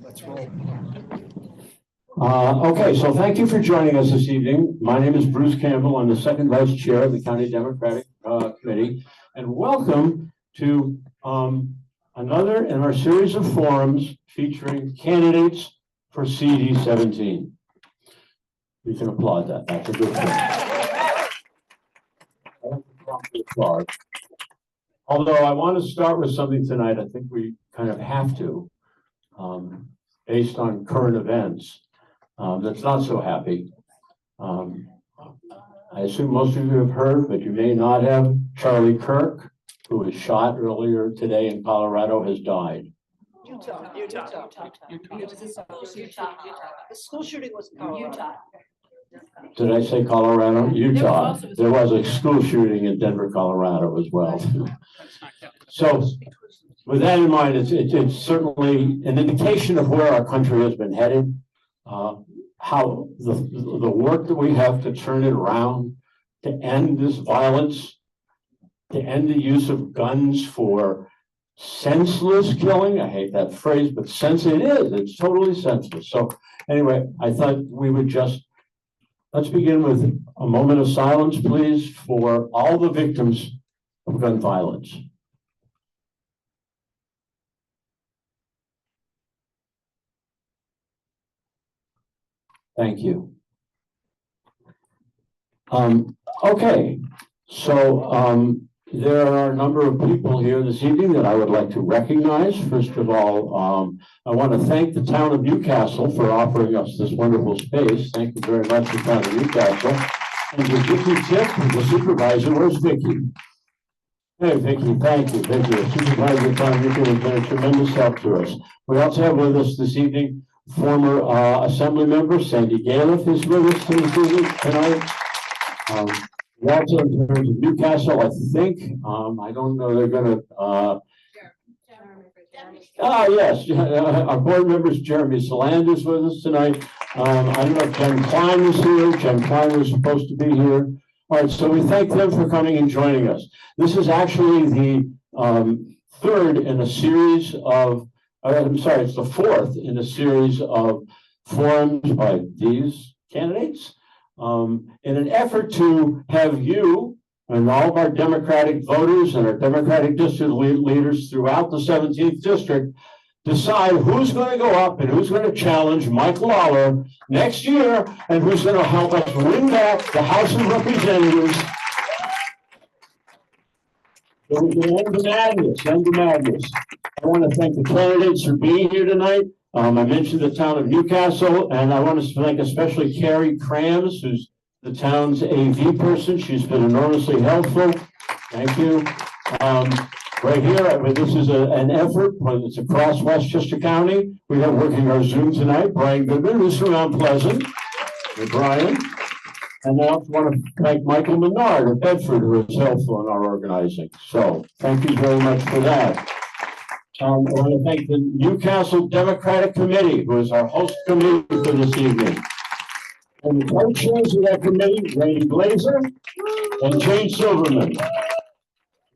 Let's roll. Okay, so thank you for joining us this evening. My name is Bruce Campbell. I'm the second vice chair of the County Democratic Committee, and welcome to another in our series of forums featuring candidates for CD-17. You can applaud that. That's a good thing. Although I want to start with something tonight, I think we kind of have to, based on current events. That's not so happy. I assume most of you have heard, but you may not have. Charlie Kirk, who was shot earlier today in Colorado, has died. Utah. The school shooting was in Colorado. Utah. Did I say Colorado? Utah. There was a school shooting in Denver, Colorado as well. So with that in mind, it's certainly an indication of where our country has been headed, how the work that we have to turn it around, to end this violence, to end the use of guns for senseless killing. I hate that phrase, but it's totally senseless. So anyway, I thought we would let's begin with a moment of silence, please, for all the victims of gun violence. Thank you. Okay, so there are a number of people here this evening that I would like to recognize. First of all, I want to thank the town of Newcastle for offering us this wonderful space. Thank you very much, the town of Newcastle. And to Vicki Tip, the supervisor. Where's Vicki? Hey, Vicki, thank you. Supervisor of the town of Newcastle has been a tremendous help to us. We also have with us this evening former Assembly member Sandy Galiff is with us this evening tonight. We also, in terms of Newcastle, I think, I don't know, they're going to, yes, our board members, Jeremy Saland is with us tonight. I don't know if Jen Klein is here. Jen Klein was supposed to be here. All right, so we thank them for coming and joining us. This is actually the third in a series of, it's the fourth in a series of forums by these candidates. In an effort to have you and all of our Democratic voters and our Democratic district leaders throughout the 17th district decide who's going to go up and who's going to challenge Mike Lawler next year and who's going to help us win back the House of Representatives. So we can end the madness. I want to thank the candidates for being here tonight. I mentioned the town of Newcastle, and I want to thank especially Carrie Krams, who's the town's AV person. She's been enormously helpful. Thank you. Right here, this is an effort, it's across Westchester County. We have working our Zoom tonight, Brian Goodman, who's from Mount Pleasant. Hey, Brian. And I also want to thank Michael Menard of Bedford, who is helpful in our organizing. So thank you very much for that. I want to thank the Newcastle Democratic Committee, who is our host committee for this evening. And the co-chairs of that committee, Glazer and Jane Silverman.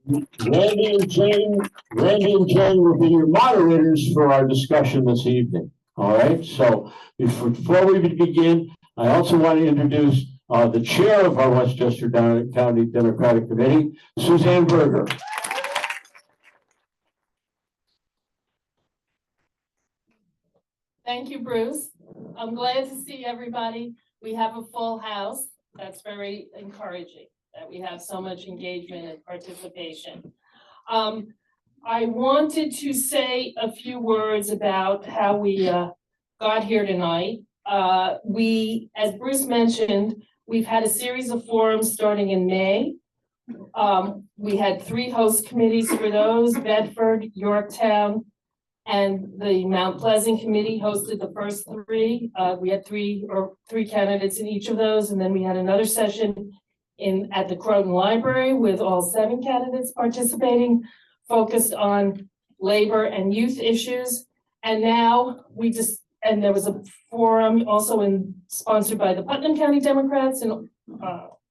Randee and Jane will be your moderators for our discussion this evening. All right, so before we begin, I also want to introduce the chair of our Westchester County Democratic Committee, Suzanne Berger. Thank you, Bruce. I'm glad to see everybody. We have a full house. That's very encouraging that we have so much engagement and participation. I wanted to say a few words about how we got here tonight. As Bruce mentioned, we've had a series of forums starting in May. We had 3 host committees for those: Bedford, Yorktown, and the Mount Pleasant committee hosted the first 3. We had three candidates in each of those, and then we had another session at the Croton Library with all 7 candidates participating, focused on labor and youth issues. And now and there was a forum also sponsored by the Putnam County Democrats in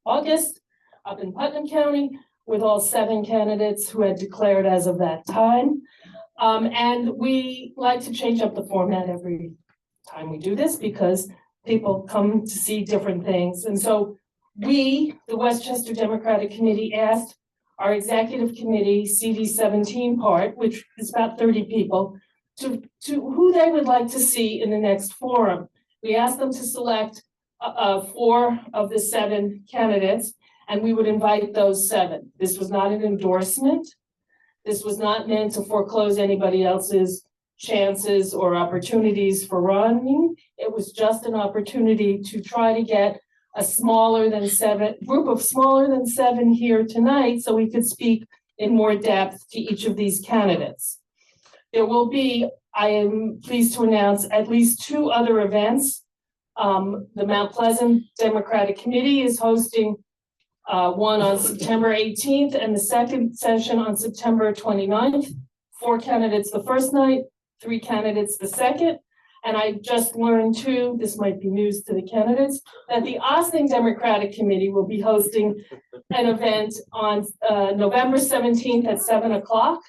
August up in Putnam County with all 7 candidates who had declared as of that time. And we like to change up the format every time we do this because people come to see different things. And so we, the Westchester Democratic Committee, asked our executive committee, CD-17 part, which is about 30 people, to who they would like to see in the next forum. We asked them to select 4 of the 7 candidates, and we would invite those 7. This was not an endorsement. This was not meant to foreclose anybody else's chances or opportunities for running. It was just an opportunity to try to get a group of smaller than 7 here tonight so we could speak in more depth to each of these candidates. There will be, I am pleased to announce, at least 2 other events. The Mount Pleasant Democratic Committee is hosting one on September 18th and the second session on September 29th. 4 candidates the first night, 3 candidates the second. And I just learned too, this might be news to the candidates, that the Austin Democratic Committee will be hosting an event on November 17th at 7 o'clock.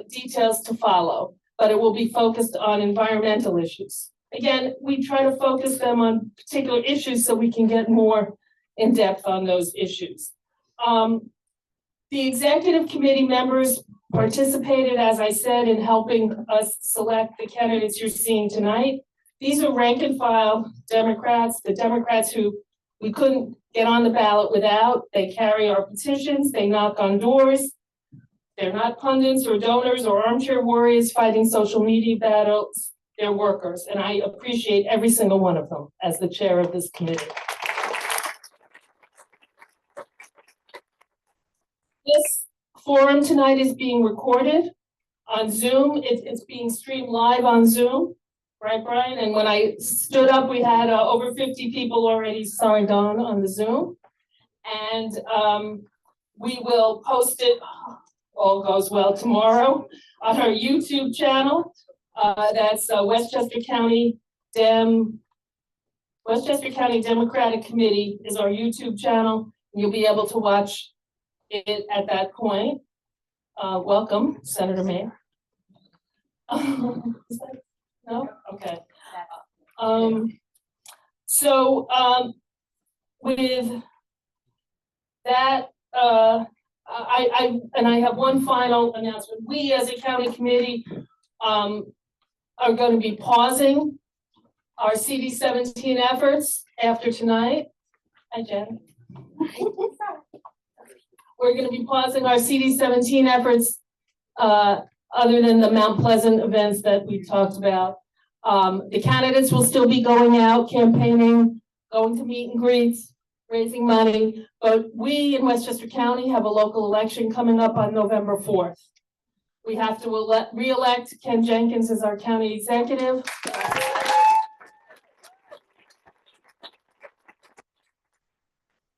Details to follow, but it will be focused on environmental issues. Again, we try to focus them on particular issues so we can get more in depth on those issues. The executive committee members participated, as I said, in helping us select the candidates you're seeing tonight. These are rank and file Democrats, the Democrats who we couldn't get on the ballot without. They carry our petitions, they knock on doors. They're not pundits or donors or armchair warriors fighting social media battles. They're workers, and I appreciate every single one of them as the chair of this committee. This forum tonight is being recorded on Zoom. It's being streamed live on Zoom, right, Brian? And when I stood up, we had over 50 people already signed on the Zoom. And we will post it, all goes well, tomorrow on our YouTube channel. That's Westchester County Democratic Committee is our YouTube channel. You'll be able to watch it at that point. Welcome, Senator May. No? Okay. With that, I have one final announcement. We as a county committee are going to be pausing our CD-17 efforts after tonight. Hi, Jen. We're going to be pausing our CD-17 efforts other than the Mount Pleasant events that we talked about. The candidates will still be going out, campaigning, going to meet and greets, raising money, but we in Westchester County have a local election coming up on November 4th. We have to re-elect Ken Jenkins as our county executive.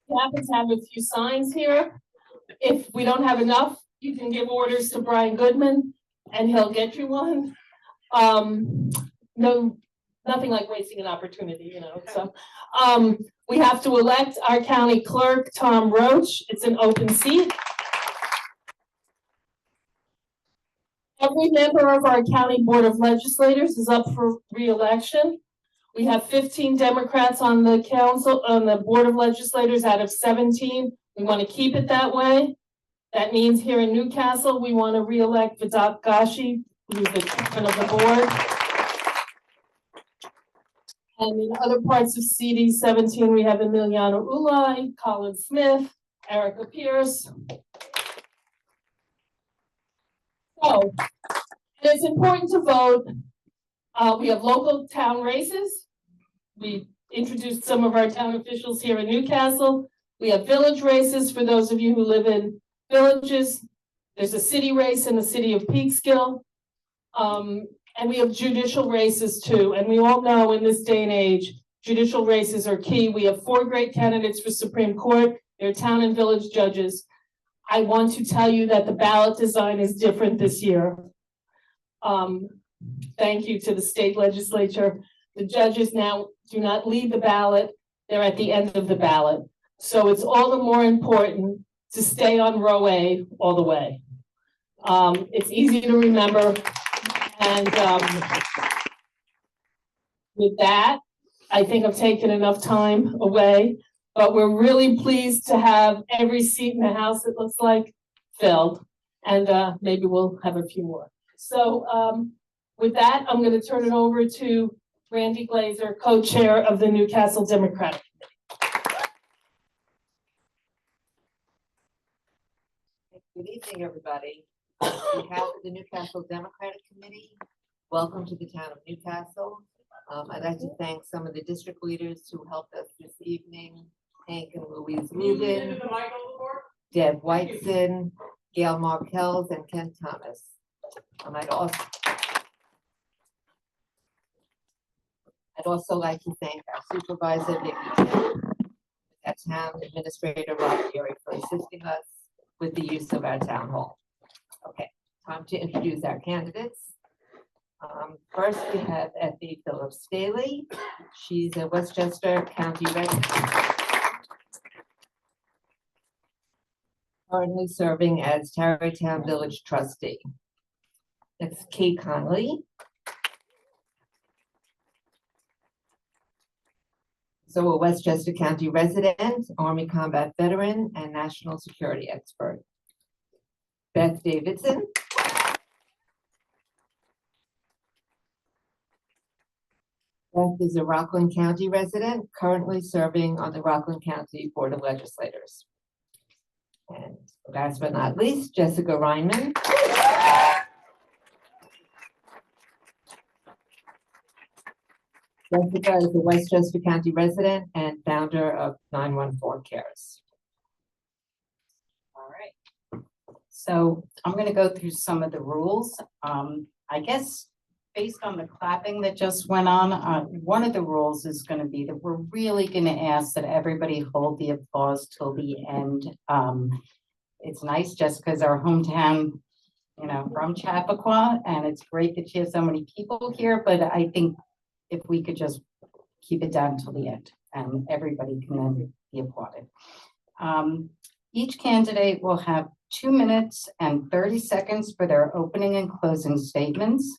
We happen to have a few signs here. If we don't have enough, you can give orders to Brian Goodman and he'll get you one. No, nothing like wasting an opportunity, you know. So we have to elect our county clerk, Tom Roach. It's an open seat. Every member of our county board of legislators is up for re-election. We have 15 Democrats on the council, on the board of legislators out of 17. We want to keep it that way. That means here in Newcastle, we want to re-elect Vidat Gashi, who's the chairman of the board. And in other parts of CD-17, we have Emiliana Ulai, Colin Smith, Erica Pierce. So it's important to vote. We have local town races. We introduced some of our town officials here in Newcastle. We have village races for those of you who live in villages. There's a city race in the city of Peekskill. And we have judicial races too. And we all know in this day and age, judicial races are key. We have 4 great candidates for Supreme Court. They're town and village judges. I want to tell you that the ballot design is different this year. Thank you to the state legislature. The judges now do not lead the ballot. They're at the end of the ballot. So it's all the more important to stay on row A all the way. It's easy to remember. And with that, I think I've taken enough time away, but we're really pleased to have every seat in the House, it looks like, filled. And maybe we'll have a few more. So with that, I'm going to turn it over to Randee Glazer, co-chair of the Newcastle Democratic Committee. Good evening, everybody. On behalf of the Newcastle Democratic Committee, welcome to the town of Newcastle. I'd like to thank some of the district leaders who helped us this evening, Hank and Louise Rubin, Deb Whiteson, Gail Markells, and Ken Thomas. I'd also like to thank our supervisor, Vicki, our town administrator, Rob Gary, for assisting us with the use of our town hall. Okay, time to introduce our candidates. First, we have Effie Phillips-Staley. She's a Westchester County resident, currently serving as Tarrytown Village trustee. Next, Cait Conley. So a Westchester County resident, Army combat veteran, and national security expert. Beth Davidson. Beth is a Rockland County resident, currently serving on the Rockland County Board of Legislators. And last but not least, Jessica Reinmann. Jessica is a Westchester County resident and founder of 914 Cares. All right. So I'm going to go through some of the rules. I guess based on the clapping that just went on, one of the rules is going to be that we're really going to ask that everybody hold the applause till the end. It's nice, Jessica's our hometown, you know, from Chappaqua, and it's great that she has so many people here, but I think if we could just keep it down till the end and everybody can then be applauded. Each candidate will have 2 minutes and 30 seconds for their opening and closing statements.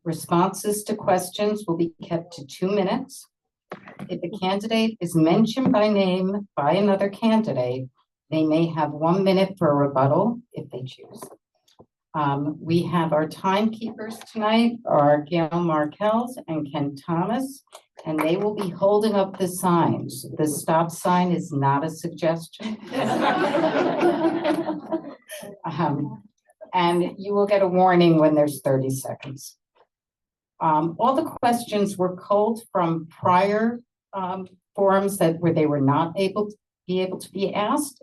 Responses to questions will be kept to 2 minutes. If a candidate is mentioned by name by another candidate, they may have 1 minute for a rebuttal if they choose. We have our timekeepers tonight are Gail Markells and Ken Thomas, and they will be holding up the signs. The stop sign is not a suggestion. And you will get a warning when there's 30 seconds. All the questions were culled from prior forums where they were not able to be asked.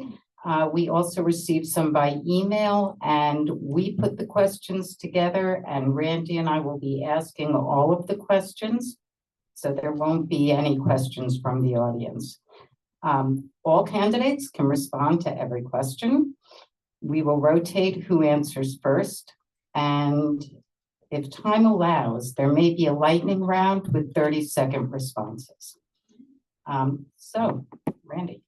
We also received some by email, and we put the questions together, and Randee and I will be asking all of the questions, so there won't be any questions from the audience. All candidates can respond to every question. We will rotate who answers first, and if time allows, there may be a lightning round with 30-second responses. So, Randee.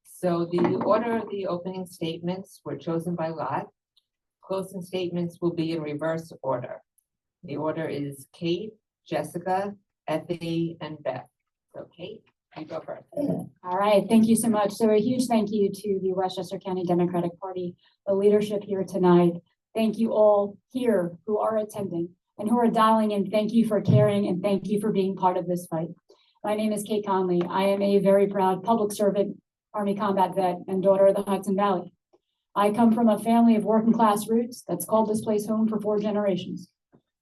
So the order of the opening statements were chosen by lot. Closing statements will be in reverse order. The order is Cait, Jessica, Effie, and Beth. So Cait, you go first. All right, thank you so much. So a huge thank you to the Westchester County Democratic Party, the leadership here tonight. Thank you all here who are attending and who are dialing in. Thank you for caring and thank you for being part of this fight. My name is Cait Conley. I am a very proud public servant, Army combat vet, and daughter of the Hudson Valley. I come from a family of working class roots that's called this place home for 4 generations.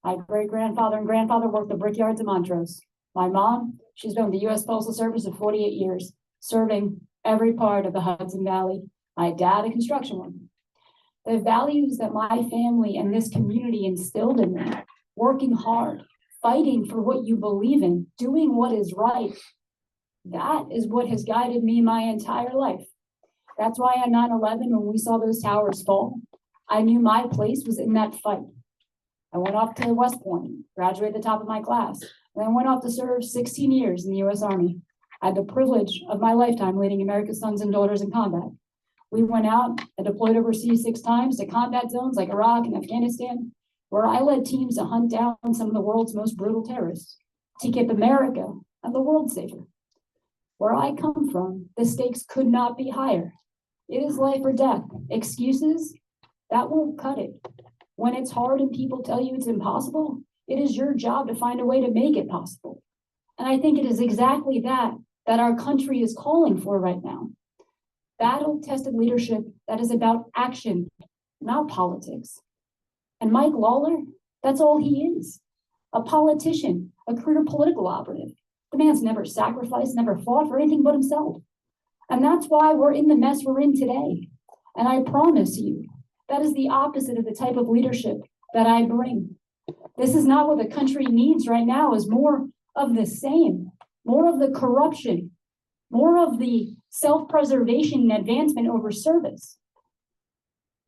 My great-grandfather and grandfather worked the brickyards of Montrose. My mom, she's been with the U.S. Postal Service for 48 years, serving every part of the Hudson Valley. My dad, a construction worker. The values that my family and this community instilled in me, working hard, fighting for what you believe in, doing what is right, that is what has guided me my entire life. That's why on 9/11, when we saw those towers fall, I knew my place was in that fight. I went off to West Point, graduated at the top of my class, and then went off to serve 16 years in the U.S. Army. I had the privilege of my lifetime leading America's sons and daughters in combat. We went out and deployed overseas 6 times to combat zones like Iraq and Afghanistan, where I led teams to hunt down some of the world's most brutal terrorists, to keep America and the world safer. Where I come from, the stakes could not be higher. It is life or death. Excuses, that won't cut it. When it's hard and people tell you it's impossible, it is your job to find a way to make it possible. And I think it is exactly that our country is calling for right now. Battle-tested leadership that is about action, not politics. And Mike Lawler, that's all he is. A politician, a career political operative. The man's never sacrificed, never fought for anything but himself. And that's why we're in the mess we're in today. And I promise you, that is the opposite of the type of leadership that I bring. This is not what the country needs right now, is more of the same, more of the corruption, more of the self-preservation and advancement over service.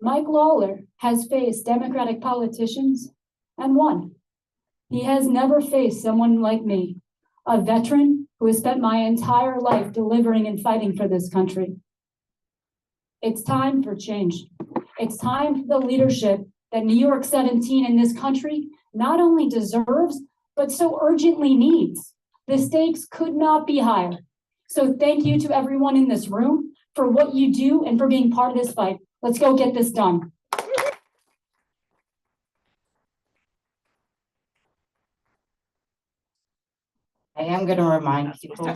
Mike Lawler has faced Democratic politicians and won. He has never faced someone like me, a veteran who has spent my entire life delivering and fighting for this country. It's time for change. It's time for the leadership that New York 17 in this country not only deserves, but so urgently needs. The stakes could not be higher. So thank you to everyone in this room for what you do and for being part of this fight. Let's go get this done. I am going to remind people. So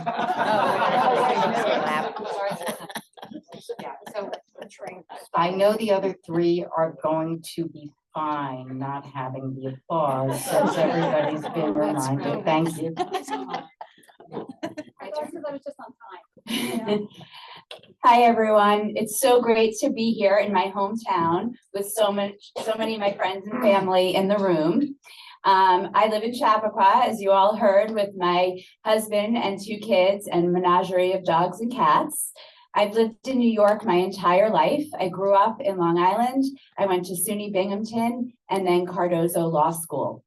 I know the other 3 are going to be fine not having the applause, since everybody's been reminded. Thank you. Hi, everyone. It's so great to be here in my hometown with so many of my friends and family in the room. I live in Chappaqua, as you all heard, with my husband and 2 kids and a menagerie of dogs and cats. I've lived in New York my entire life. I grew up in Long Island. I went to SUNY Binghamton and then Cardozo Law School.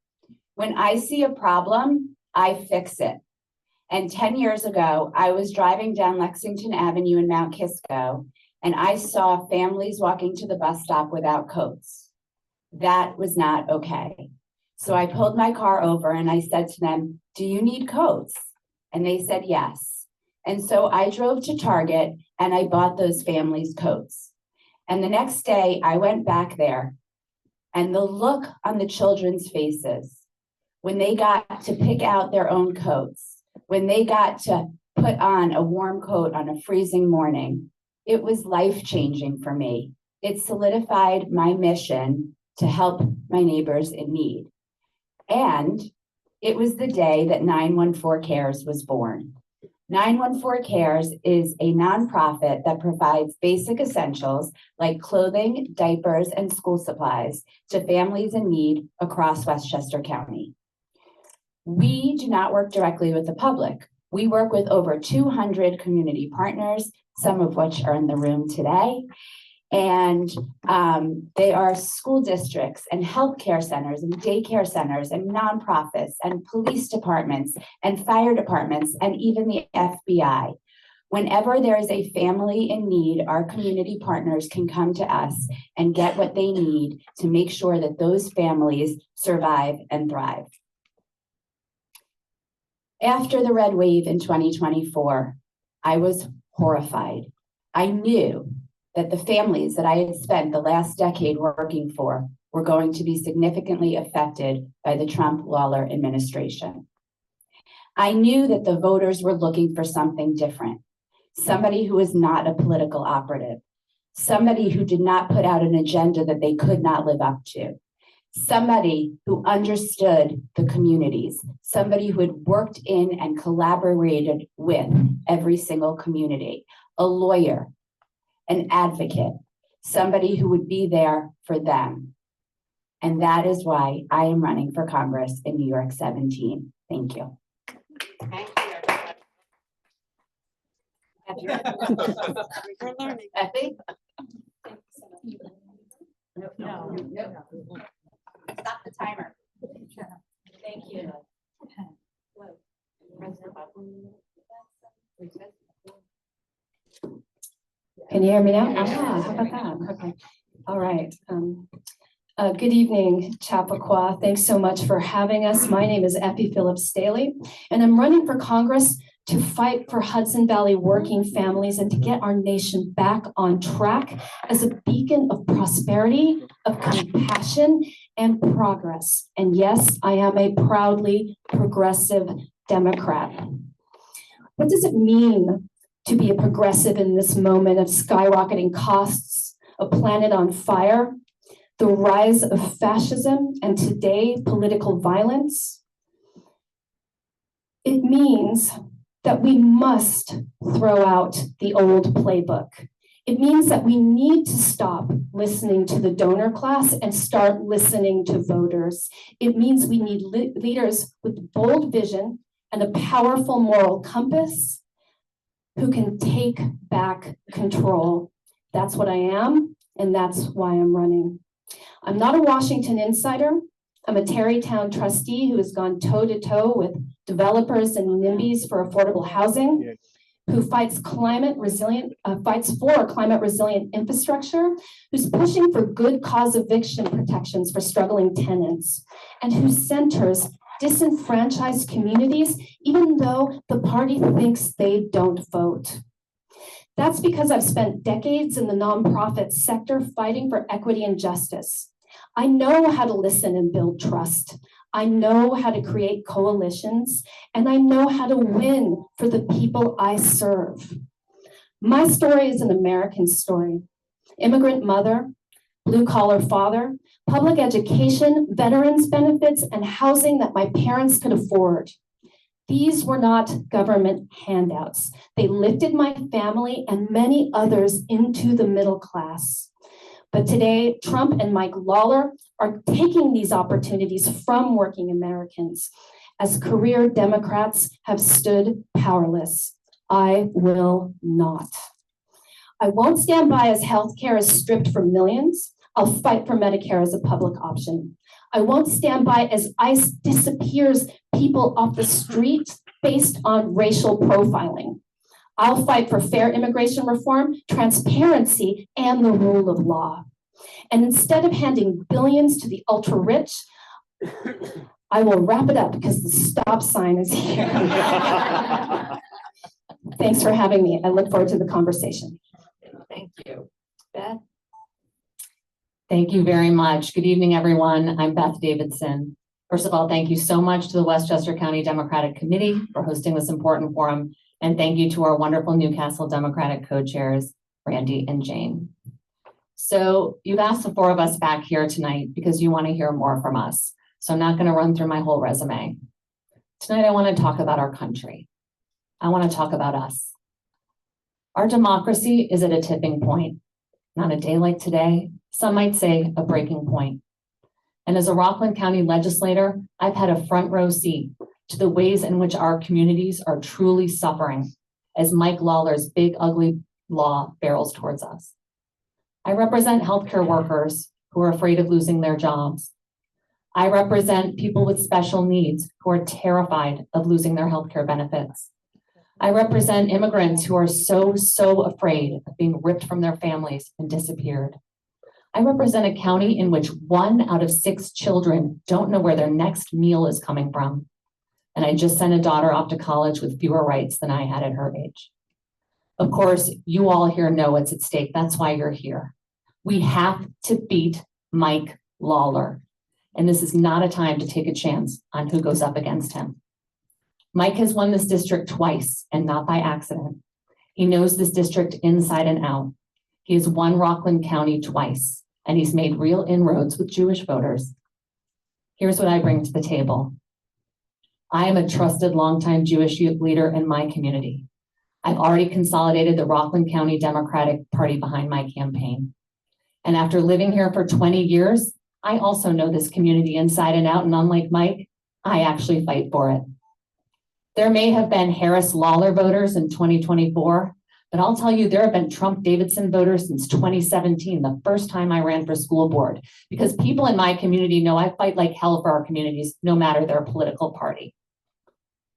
When I see a problem, I fix it. And 10 years ago, I was driving down Lexington Avenue in Mount Kisco, and I saw families walking to the bus stop without coats. That was not okay. So I pulled my car over and I said to them, "Do you need coats?" And they said yes. And so I drove to Target and I bought those families coats. And the next day I went back there, and the look on the children's faces when they got to pick out their own coats, when they got to put on a warm coat on a freezing morning, it was life-changing for me. It solidified my mission to help my neighbors in need. And it was the day that 914 Cares was born. 914 Cares is a nonprofit that provides basic essentials like clothing, diapers, and school supplies to families in need across Westchester County. We do not work directly with the public. We work with over 200 community partners, some of which are in the room today. And they are school districts and healthcare centers and daycare centers and nonprofits and police departments and fire departments and even the FBI. Whenever there is a family in need, our community partners can come to us and get what they need to make sure that those families survive and thrive. After the red wave in 2024, I was horrified. I knew that the families that I had spent the last decade working for were going to be significantly affected by the Trump-Lawler administration. I knew that the voters were looking for something different, somebody who was not a political operative, somebody who did not put out an agenda that they could not live up to, somebody who understood the communities, somebody who had worked in and collaborated with every single community, a lawyer, an advocate, somebody who would be there for them. And that is why I am running for Congress in New York 17. Thank you. Thank you. Effie? No. Stop the timer. Thank you. Can you hear me now? Ah, how about that? Okay. All right. Good evening, Chappaqua. Thanks so much for having us. My name is Effie Phillips-Staley, and I'm running for Congress to fight for Hudson Valley working families and to get our nation back on track as a beacon of prosperity, of compassion, and progress. And yes, I am a proudly progressive Democrat. What does it mean to be a progressive in this moment of skyrocketing costs, a planet on fire, the rise of fascism, and today political violence? It means that we must throw out the old playbook. It means that we need to stop listening to the donor class and start listening to voters. It means we need leaders with bold vision and a powerful moral compass who can take back control. That's what I am, and that's why I'm running. I'm not a Washington insider. I'm a Tarrytown trustee who has gone toe-to-toe with developers and NIMBYs for affordable housing, who fights for climate resilient infrastructure, who's pushing for good cause eviction protections for struggling tenants, and who centers disenfranchised communities, even though the party thinks they don't vote. That's because I've spent decades in the nonprofit sector fighting for equity and justice. I know how to listen and build trust. I know how to create coalitions, and I know how to win for the people I serve. My story is an American story. Immigrant mother, blue-collar father, public education, veterans benefits, and housing that my parents could afford. These were not government handouts. They lifted my family and many others into the middle class. But today, Trump and Mike Lawler are taking these opportunities from working Americans. As career Democrats have stood powerless. I will not. I won't stand by as healthcare is stripped from millions. I'll fight for Medicare as a public option. I won't stand by as ICE disappears people off the street based on racial profiling. I'll fight for fair immigration reform, transparency, and the rule of law. And instead of handing billions to the ultra-rich, I will wrap it up because the stop sign is here. Thanks for having me. I look forward to the conversation. Thank you. Beth? Thank you very much. Good evening, everyone. I'm Beth Davidson. First of all, thank you so much to the Westchester County Democratic Committee for hosting this important forum. And thank you to our wonderful Newcastle Democratic co-chairs, Randee and Jane. So you've asked the four of us back here tonight because you want to hear more from us. So I'm not going to run through my whole resume. Tonight, I want to talk about our country. I want to talk about us. Our democracy is at a tipping point. Not a day like today, some might say a breaking point. And as a Rockland County legislator, I've had a front row seat to the ways in which our communities are truly suffering as Mike Lawler's big, ugly law barrels towards us. I represent healthcare workers who are afraid of losing their jobs. I represent people with special needs who are terrified of losing their healthcare benefits. I represent immigrants who are so afraid of being ripped from their families and disappeared. I represent a county in which 1 out of 6 children don't know where their next meal is coming from. And I just sent a daughter off to college with fewer rights than I had at her age. Of course, you all here know what's at stake. That's why you're here. We have to beat Mike Lawler. And this is not a time to take a chance on who goes up against him. Mike has won this district twice and not by accident. He knows this district inside and out. He has won Rockland County twice, and he's made real inroads with Jewish voters. Here's what I bring to the table. I am a trusted longtime Jewish youth leader in my community. I've already consolidated the Rockland County Democratic Party behind my campaign. And after living here for 20 years, I also know this community inside and out, and unlike Mike, I actually fight for it. There may have been Harris Lawler voters in 2024, but I'll tell you, there have been Trump Davidson voters since 2017, the first time I ran for school board, because people in my community know I fight like hell for our communities, no matter their political party.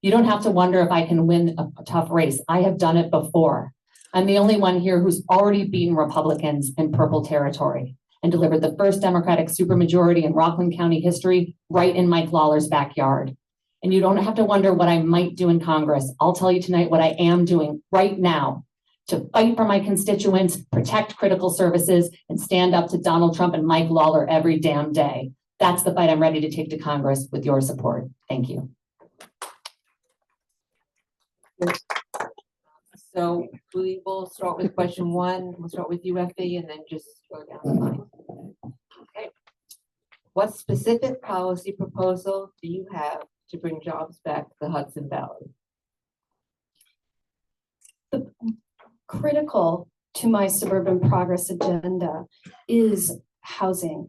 You don't have to wonder if I can win a tough race. I have done it before. I'm the only one here who's already beaten Republicans in purple territory and delivered the first Democratic supermajority in Rockland County history right in Mike Lawler's backyard. And you don't have to wonder what I might do in Congress. I'll tell you tonight what I am doing right now to fight for my constituents, protect critical services, and stand up to Donald Trump and Mike Lawler every damn day. That's the fight I'm ready to take to Congress with your support. Thank you. So we will start with question one. We'll start with you, Effie, and then just go down the line. Okay. What specific policy proposal do you have to bring jobs back to the Hudson Valley? Critical to my suburban progress agenda is housing.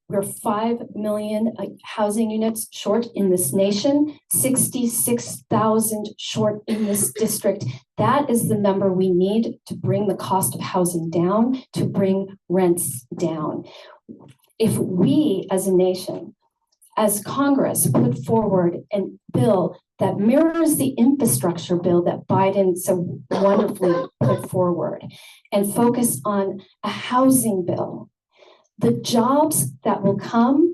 We're 5 million housing units short in this nation, 66,000 short in this district. That is the number we need to bring the cost of housing down, to bring rents down. If we as a nation, as Congress, put forward a bill that mirrors the infrastructure bill that Biden so wonderfully put forward and focus on a housing bill, the jobs that will come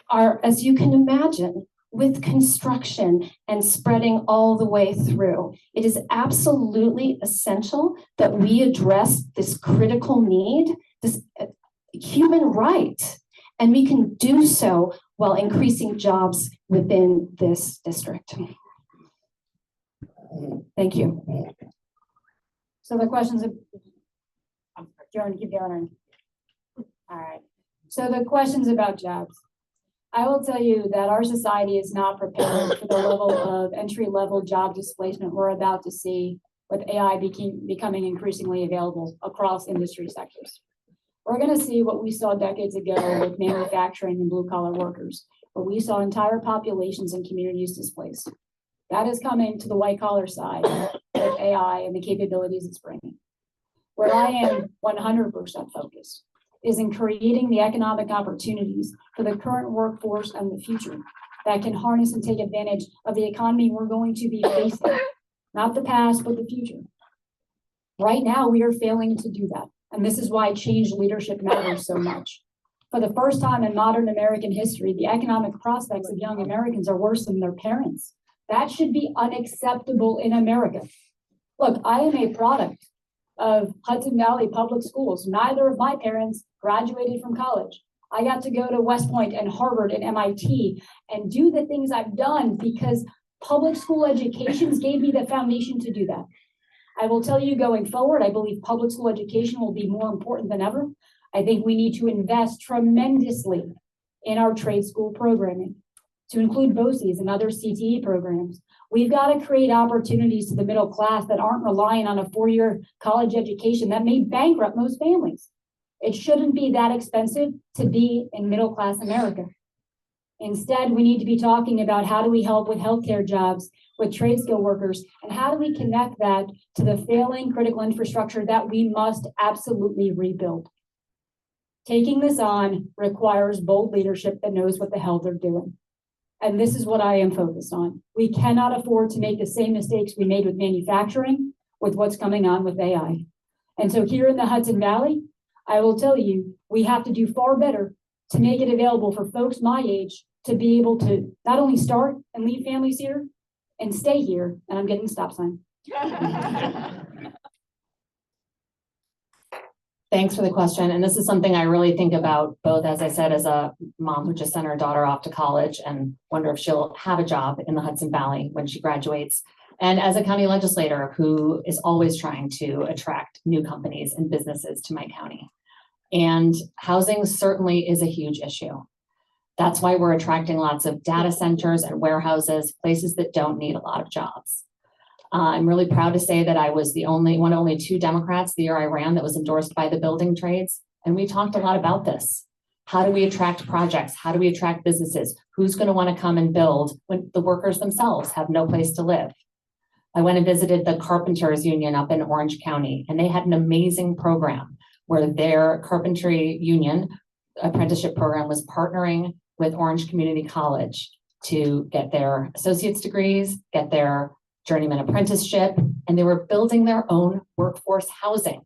are, as you can imagine, with construction and spreading all the way through. It is absolutely essential that we address this critical need, this human right, and we can do so while increasing jobs within this district. Thank you. So the questions of, do you want to keep going? All right. So the questions about jobs. I will tell you that our society is not prepared for the level of entry-level job displacement we're about to see with AI becoming increasingly available across industry sectors. We're going to see what we saw decades ago with manufacturing and blue-collar workers, where we saw entire populations and communities displaced. That is coming to the white-collar side with AI and the capabilities it's bringing. Where I am 100% focused is in creating the economic opportunities for the current workforce and the future that can harness and take advantage of the economy we're going to be facing, not the past, but the future. Right now, we are failing to do that. And this is why change leadership matters so much. For the first time in modern American history, the economic prospects of young Americans are worse than their parents. That should be unacceptable in America. Look, I am a product of Hudson Valley Public Schools. Neither of my parents graduated from college. I got to go to West Point and Harvard and MIT and do the things I've done because public school educations gave me the foundation to do that. I will tell you going forward, I believe public school education will be more important than ever. I think we need to invest tremendously in our trade school programming to include BOCES and other CTE programs. We've got to create opportunities to the middle class that aren't relying on a 4-year college education that may bankrupt most families. It shouldn't be that expensive to be in middle class America. Instead, we need to be talking about how do we help with healthcare jobs, with trade skill workers, and how do we connect that to the failing critical infrastructure that we must absolutely rebuild. Taking this on requires bold leadership that knows what the hell they're doing. And this is what I am focused on. We cannot afford to make the same mistakes we made with manufacturing with what's coming on with AI. And so here in the Hudson Valley, I will tell you, we have to do far better to make it available for folks my age to be able to not only start and leave families here and stay here, and I'm getting stop sign. Thanks for the question. And this is something I really think about both, as I said, as a mom who just sent her daughter off to college and wonder if she'll have a job in the Hudson Valley when she graduates. And as a county legislator who is always trying to attract new companies and businesses to my county. And housing certainly is a huge issue. That's why we're attracting lots of data centers and warehouses, places that don't need a lot of jobs. I'm really proud to say that I was one of only 2 Democrats the year I ran that was endorsed by the building trades. And we talked a lot about this. How do we attract projects? How do we attract businesses? Who's going to want to come and build when the workers themselves have no place to live? I went and visited the Carpenters Union up in Orange County, and they had an amazing program where their carpentry union apprenticeship program was partnering with Orange Community College to get their associate's degrees, get their journeyman apprenticeship, and they were building their own workforce housing.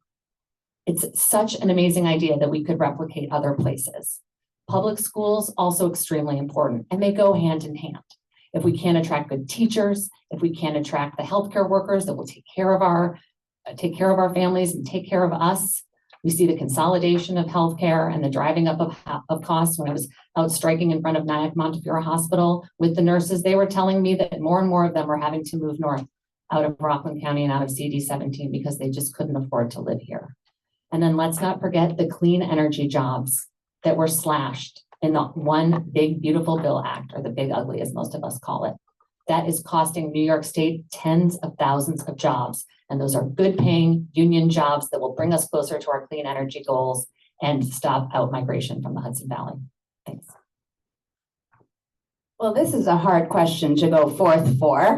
It's such an amazing idea that we could replicate other places. Public schools also extremely important, and they go hand in hand. If we can't attract good teachers, if we can't attract the healthcare workers that will take care of our families and take care of us, we see the consolidation of healthcare and the driving up of costs. When I was out striking in front of Nyack Montefiore Hospital with the nurses, they were telling me that more and more of them were having to move north out of Rockland County and out of CD-17 because they just couldn't afford to live here. And then let's not forget the clean energy jobs that were slashed in the One Big Beautiful Bill Act, or the Big Ugly, as most of us call it. That is costing New York State tens of thousands of jobs. And those are good paying union jobs that will bring us closer to our clean energy goals and stop out migration from the Hudson Valley. Thanks. Well, this is a hard question to go forth for,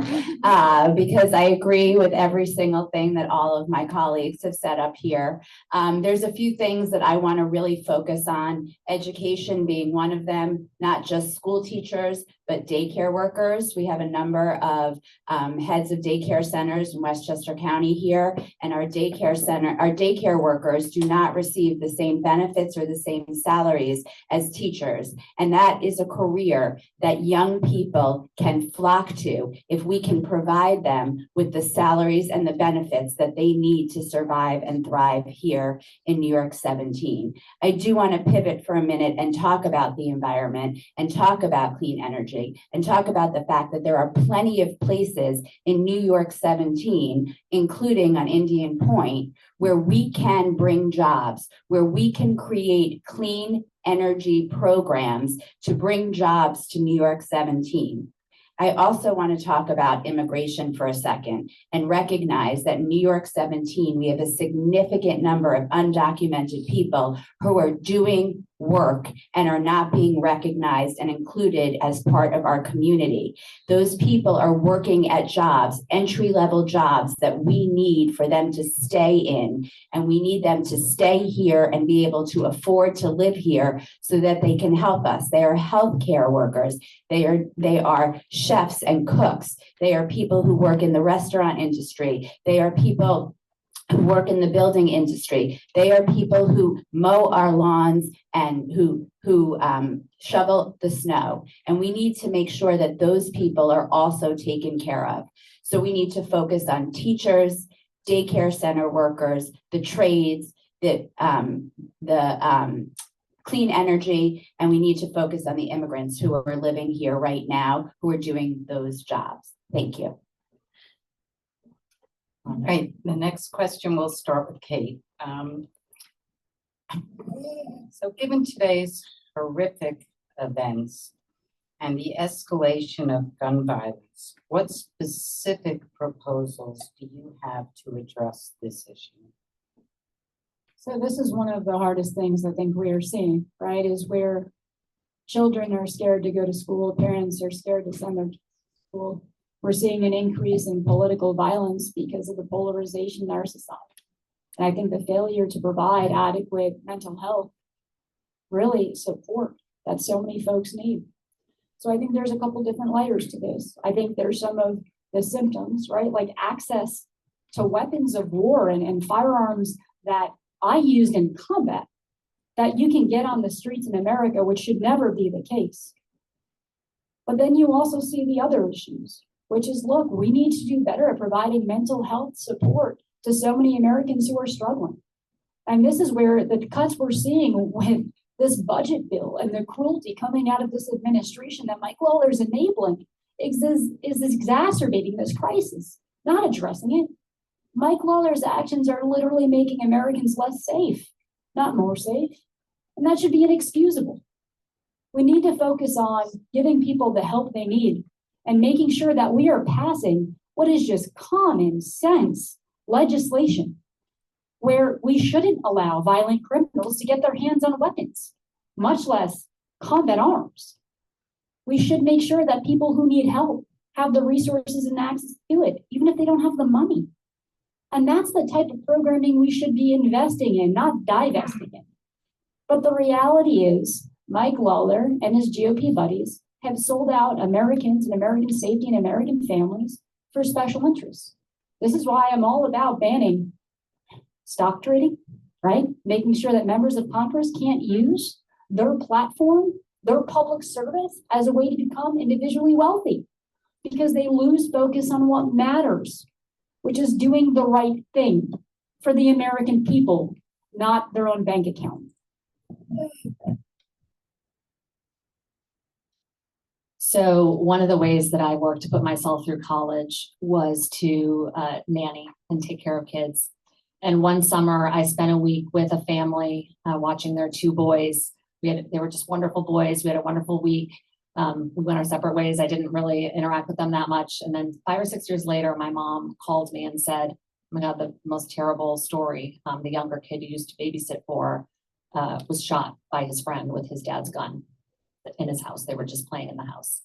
because I agree with every single thing that all of my colleagues have said up here. There's a few things that I want to really focus on, education being one of them, not just school teachers, but daycare workers. We have a number of heads of daycare centers in Westchester County here, and our daycare workers do not receive the same benefits or the same salaries as teachers. And that is a career that young people can flock to if we can provide them with the salaries and the benefits that they need to survive and thrive here in New York 17. I do want to pivot for a minute and talk about the environment and talk about clean energy and talk about the fact that there are plenty of places in New York 17, including on Indian Point, where we can bring jobs, where we can create clean energy programs to bring jobs to New York 17. I also want to talk about immigration for a second and recognize that in New York 17, we have a significant number of undocumented people who are doing work and are not being recognized and included as part of our community. Those people are working at jobs, entry-level jobs that we need for them to stay in, and we need them to stay here and be able to afford to live here so that they can help us. They are healthcare workers. They are chefs and cooks. They are people who work in the restaurant industry. They are people who work in the building industry. They are people who mow our lawns and who shovel the snow. And we need to make sure that those people are also taken care of. So we need to focus on teachers, daycare center workers, the trades, the clean energy, and we need to focus on the immigrants who are living here right now, who are doing those jobs. Thank you. All right, the next question will start with Cait. So given today's horrific events and the escalation of gun violence, what specific proposals do you have to address this issue? So this is one of the hardest things I think we are seeing, right, is where children are scared to go to school, parents are scared to send them to school. We're seeing an increase in political violence because of the polarization in our society. And I think the failure to provide adequate mental health really support that so many folks need. So I think there's a couple different layers to this. I think there's some of the symptoms, right? Like access to weapons of war and firearms that I used in combat that you can get on the streets in America, which should never be the case. But then you also see the other issues, which is, look, we need to do better at providing mental health support to so many Americans who are struggling. And this is where the cuts we're seeing with this budget bill and the cruelty coming out of this administration that Mike Lawler's enabling is exacerbating this crisis, not addressing it. Mike Lawler's actions are literally making Americans less safe, not more safe. And that should be inexcusable. We need to focus on giving people the help they need and making sure that we are passing what is just common sense legislation where we shouldn't allow violent criminals to get their hands on weapons, much less combat arms. We should make sure that people who need help have the resources and access to it, even if they don't have the money. And that's the type of programming we should be investing in, not divesting in. But the reality is Mike Lawler and his GOP buddies have sold out Americans and American safety and American families for special interests. This is why I'm all about banning stock trading, right? Making sure that members of Congress can't use their platform, their public service as a way to become individually wealthy because they lose focus on what matters, which is doing the right thing for the American people, not their own bank account. So one of the ways that I worked to put myself through college was to nanny and take care of kids. And one summer I spent a week with a family watching their two boys. They were just wonderful boys. We had a wonderful week. We went our separate ways. I didn't really interact with them that much. And then 5 or 6 years later, my mom called me and said, oh my God, the most terrible story. The younger kid who used to babysit for was shot by his friend with his dad's gun in his house. They were just playing in the house.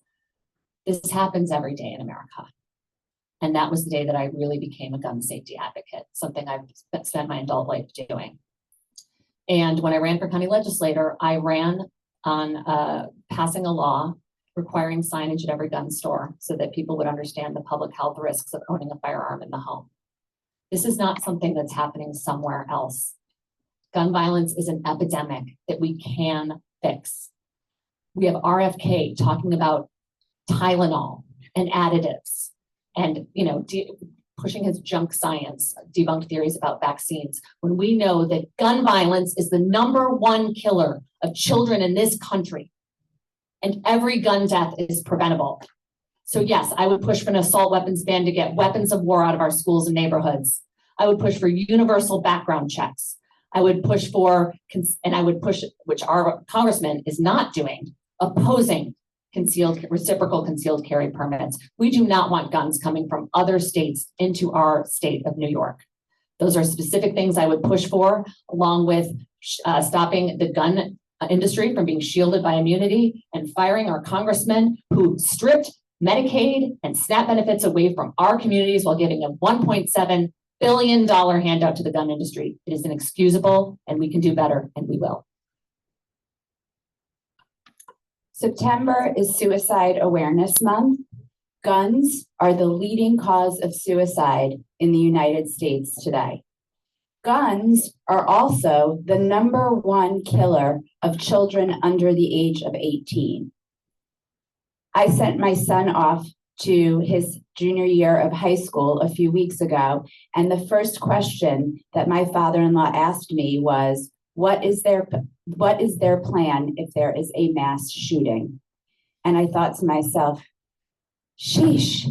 This happens every day in America. And that was the day that I really became a gun safety advocate, something I've spent my adult life doing. And when I ran for county legislator, I ran on passing a law requiring signage at every gun store so that people would understand the public health risks of owning a firearm in the home. This is not something that's happening somewhere else. Gun violence is an epidemic that we can fix. We have RFK talking about Tylenol and additives and, pushing his junk science, debunked theories about vaccines, when we know that gun violence is the #1 killer of children in this country. And every gun death is preventable. So yes, I would push for an assault weapons ban to get weapons of war out of our schools and neighborhoods. I would push for universal background checks. I would push for, which our congressman is not doing, opposing reciprocal concealed carry permits. We do not want guns coming from other states into our state of New York. Those are specific things I would push for, along with stopping the gun industry from being shielded by immunity and firing our congressmen who stripped Medicaid and SNAP benefits away from our communities while giving a $1.7 billion handout to the gun industry. It is inexcusable, and we can do better, and we will. September is Suicide Awareness Month. Guns are the leading cause of suicide in the United States today. Guns are also the #1 killer of children under the age of 18. I sent my son off to his junior year of high school a few weeks ago, and the first question that my father-in-law asked me was, what is their plan if there is a mass shooting? And I thought to myself, sheesh,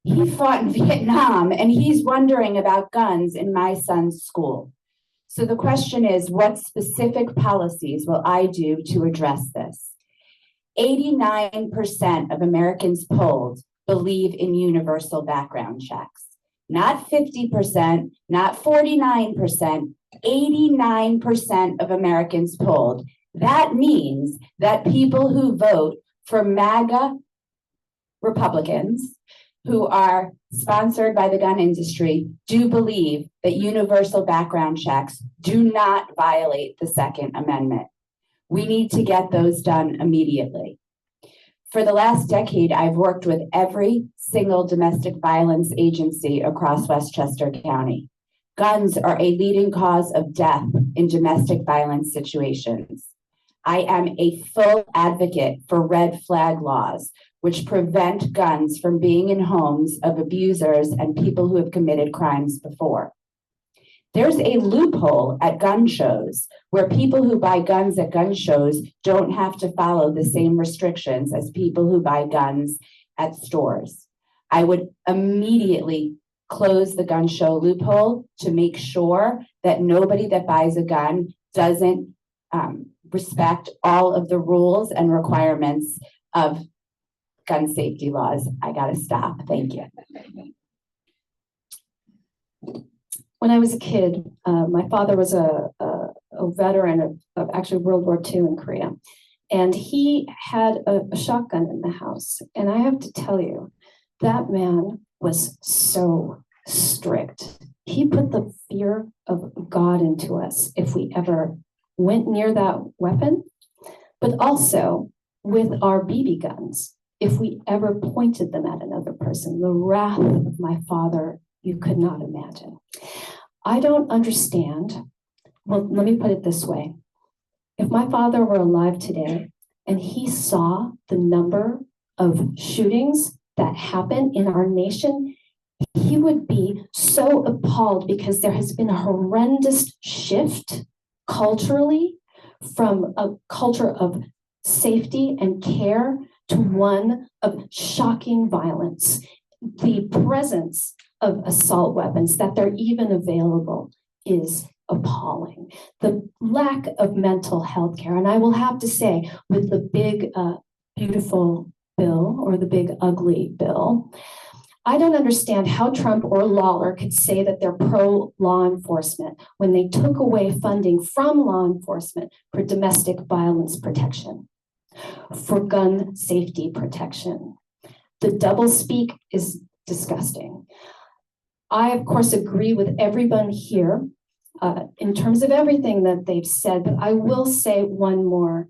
he fought in Vietnam and he's wondering about guns in my son's school. So the question is, what specific policies will I do to address this? 89% of Americans polled believe in universal background checks. Not 50%, not 49%, 89% of Americans polled. That means that people who vote for MAGA Republicans, who are sponsored by the gun industry, do believe that universal background checks do not violate the Second Amendment. We need to get those done immediately. For the last decade, I've worked with every single domestic violence agency across Westchester County. Guns are a leading cause of death in domestic violence situations. I am a full advocate for red flag laws, which prevent guns from being in homes of abusers and people who have committed crimes before. There's a loophole at gun shows where people who buy guns at gun shows don't have to follow the same restrictions as people who buy guns at stores. I would immediately close the gun show loophole to make sure that nobody that buys a gun doesn't respect all of the rules and requirements of gun safety laws. I gotta stop. Thank you. When I was a kid, my father was a veteran of actually World War II in Korea. And he had a shotgun in the house. And I have to tell you, that man was so strict. He put the fear of God into us if we ever went near that weapon, but also with our BB guns, if we ever pointed them at another person. The wrath of my father you could not imagine. I don't understand. Well, let me put it this way. If my father were alive today and he saw the number of shootings that happen in our nation, he would be so appalled because there has been a horrendous shift culturally from a culture of safety and care to one of shocking violence. The presence of assault weapons, that they're even available, is appalling. The lack of mental health care, and I will have to say, with the big, beautiful bill or the big, ugly bill, I don't understand how Trump or Lawler could say that they're pro-law enforcement when they took away funding from law enforcement for domestic violence protection, for gun safety protection. The doublespeak is disgusting. I, of course, agree with everyone here in terms of everything that they've said, but I will say one more.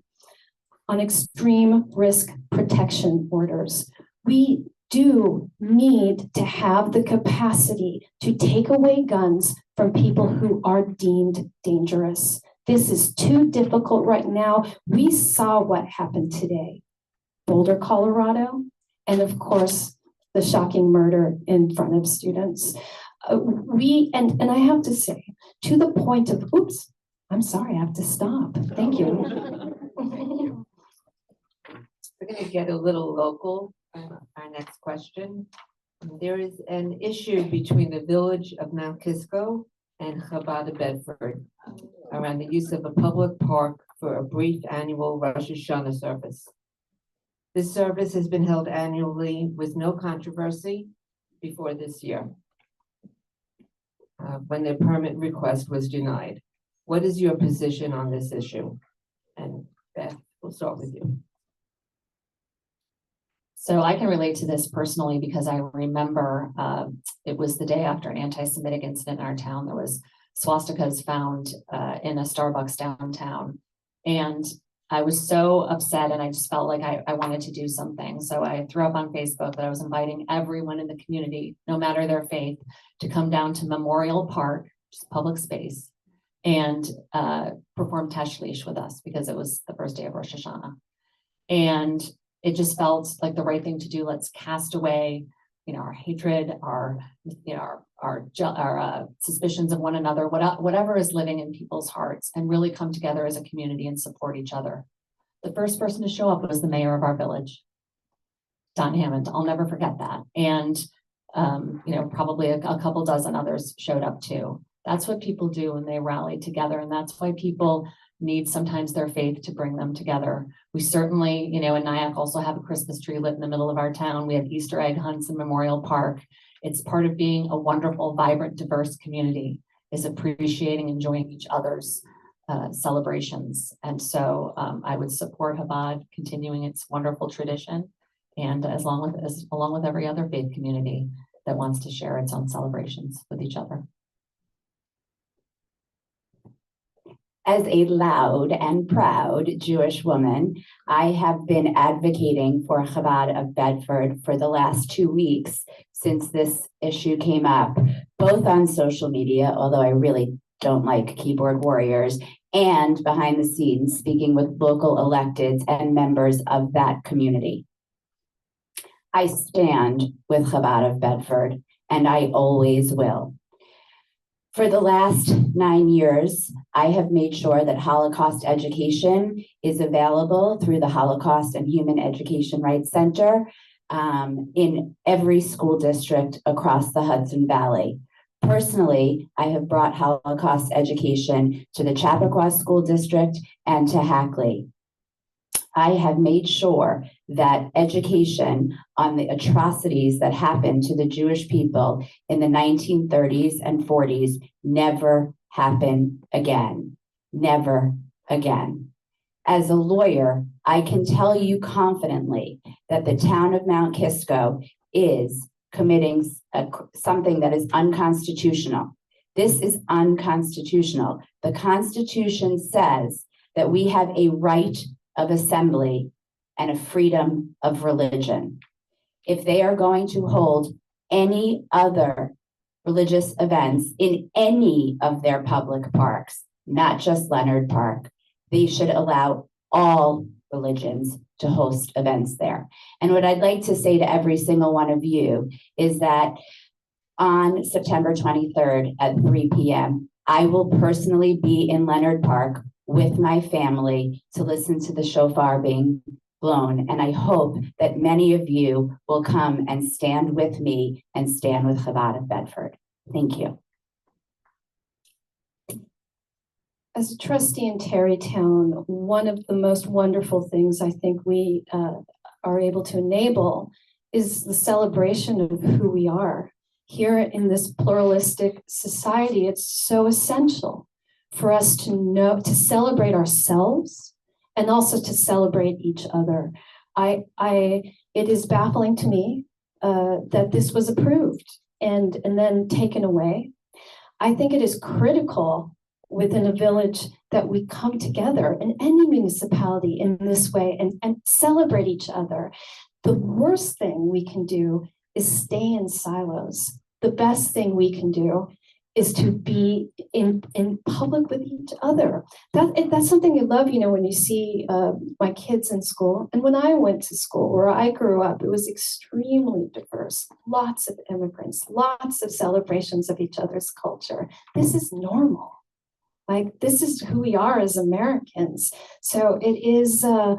On extreme risk protection orders, we do need to have the capacity to take away guns from people who are deemed dangerous. This is too difficult right now. We saw what happened today. Boulder, Colorado, and of course, the shocking murder in front of students. And I have to say, to the point of, oops, I'm sorry, I have to stop. Thank you. We're going to get a little local. Our next question. There is an issue between the village of Mount Kisco and Chabad of Bedford around the use of a public park for a brief annual Rosh Hashanah service. This service has been held annually with no controversy before this year, when the permit request was denied. What is your position on this issue? And Beth, we'll start with you. So I can relate to this personally because I remember it was the day after an anti-Semitic incident in our town. There was swastikas found in a Starbucks downtown. And I was so upset and I just felt like I wanted to do something. So I threw up on Facebook that I was inviting everyone in the community, no matter their faith, to come down to Memorial Park, just public space, and perform Tashlish with us because it was the first day of Rosh Hashanah. And it just felt like the right thing to do. Let's cast away, our hatred, our suspicions of one another, whatever is living in people's hearts, and really come together as a community and support each other. The first person to show up was the mayor of our village, Don Hammond. I'll never forget that. And probably a couple dozen others showed up too. That's what people do when they rally together, and that's why people need sometimes their faith to bring them together. We certainly, in Nyack also have a Christmas tree lit in the middle of our town. We have Easter egg hunts in Memorial Park. It's part of being a wonderful, vibrant, diverse community, is appreciating, enjoying each other's celebrations. And so I would support Chabad continuing its wonderful tradition, and along with every other faith community that wants to share its own celebrations with each other. As a loud and proud Jewish woman, I have been advocating for Chabad of Bedford for the last 2 weeks since this issue came up, both on social media, although I really don't like keyboard warriors, and behind the scenes, speaking with local electeds and members of that community. I stand with Chabad of Bedford, and I always will. For the last 9 years, I have made sure that Holocaust education is available through the Holocaust and Human Education Rights Center in every school district across the Hudson Valley. Personally, I have brought Holocaust education to the Chappaqua School District and to Hackley. I have made sure that education on the atrocities that happened to the Jewish people in the 1930s and 40s never happen again. Never again. As a lawyer, I can tell you confidently that the town of Mount Kisco is committing something that is unconstitutional. This is unconstitutional. The Constitution says that we have a right of assembly and a freedom of religion. If they are going to hold any other religious events in any of their public parks, not just Leonard Park. They should allow all religions to host events there. And what I'd like to say to every single one of you is that on September 23rd at 3 p.m., I will personally be in Leonard Park with my family to listen to the shofar being blown. And I hope that many of you will come and stand with me and stand with Chabad of Bedford. Thank you. As a trustee in Tarrytown, one of the most wonderful things I think we are able to enable is the celebration of who we are. Here in this pluralistic society, it's so essential for us to know, to celebrate ourselves and also to celebrate each other. It is baffling to me that this was approved and then taken away. I think it is critical within a village that we come together in any municipality in this way and celebrate each other. The worst thing we can do is stay in silos. The best thing we can do is to be in public with each other. That's something you love, you know, when you see my kids in school. And when I went to school, where I grew up, it was extremely diverse. Lots of immigrants, lots of celebrations of each other's culture. This is normal. Like, this is who we are as Americans. So it is a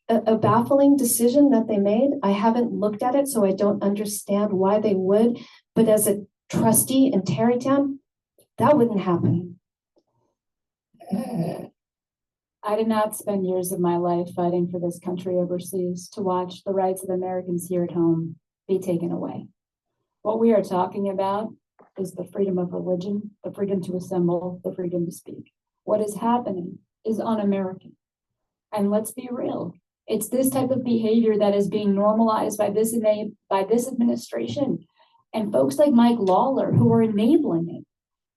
baffling decision that they made. I haven't looked at it, so I don't understand why they would. But as a trustee in Tarrytown, that wouldn't happen. I did not spend years of my life fighting for this country overseas to watch the rights of Americans here at home be taken away. What we are talking about is the freedom of religion, the freedom to assemble, the freedom to speak. What is happening is un-American. And let's be real. It's this type of behavior that is being normalized by this administration and folks like Mike Lawler who are enabling it,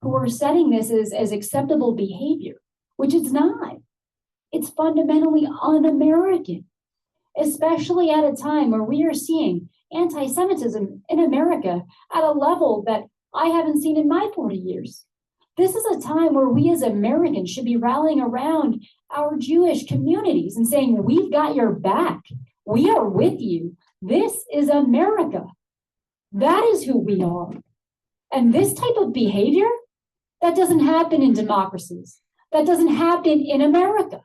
who are setting this as acceptable behavior, which it's not. It's fundamentally un-American, especially at a time where we are seeing anti-Semitism in America at a level that I haven't seen in my 40 years. This is a time where we as Americans should be rallying around our Jewish communities and saying, we've got your back. We are with you. This is America. That is who we are. And this type of behavior, that doesn't happen in democracies. That doesn't happen in America.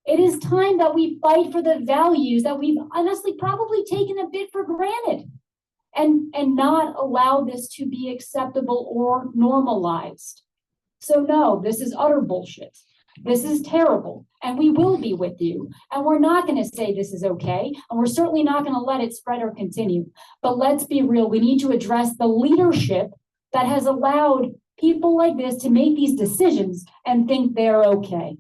It is time that we fight for the values that we've honestly probably taken a bit for granted. And not allow this to be acceptable or normalized. So no, this is utter bullshit. This is terrible, and we will be with you. And we're not going to say this is okay, and we're certainly not going to let it spread or continue. But let's be real, we need to address the leadership that has allowed people like this to make these decisions and think they're okay.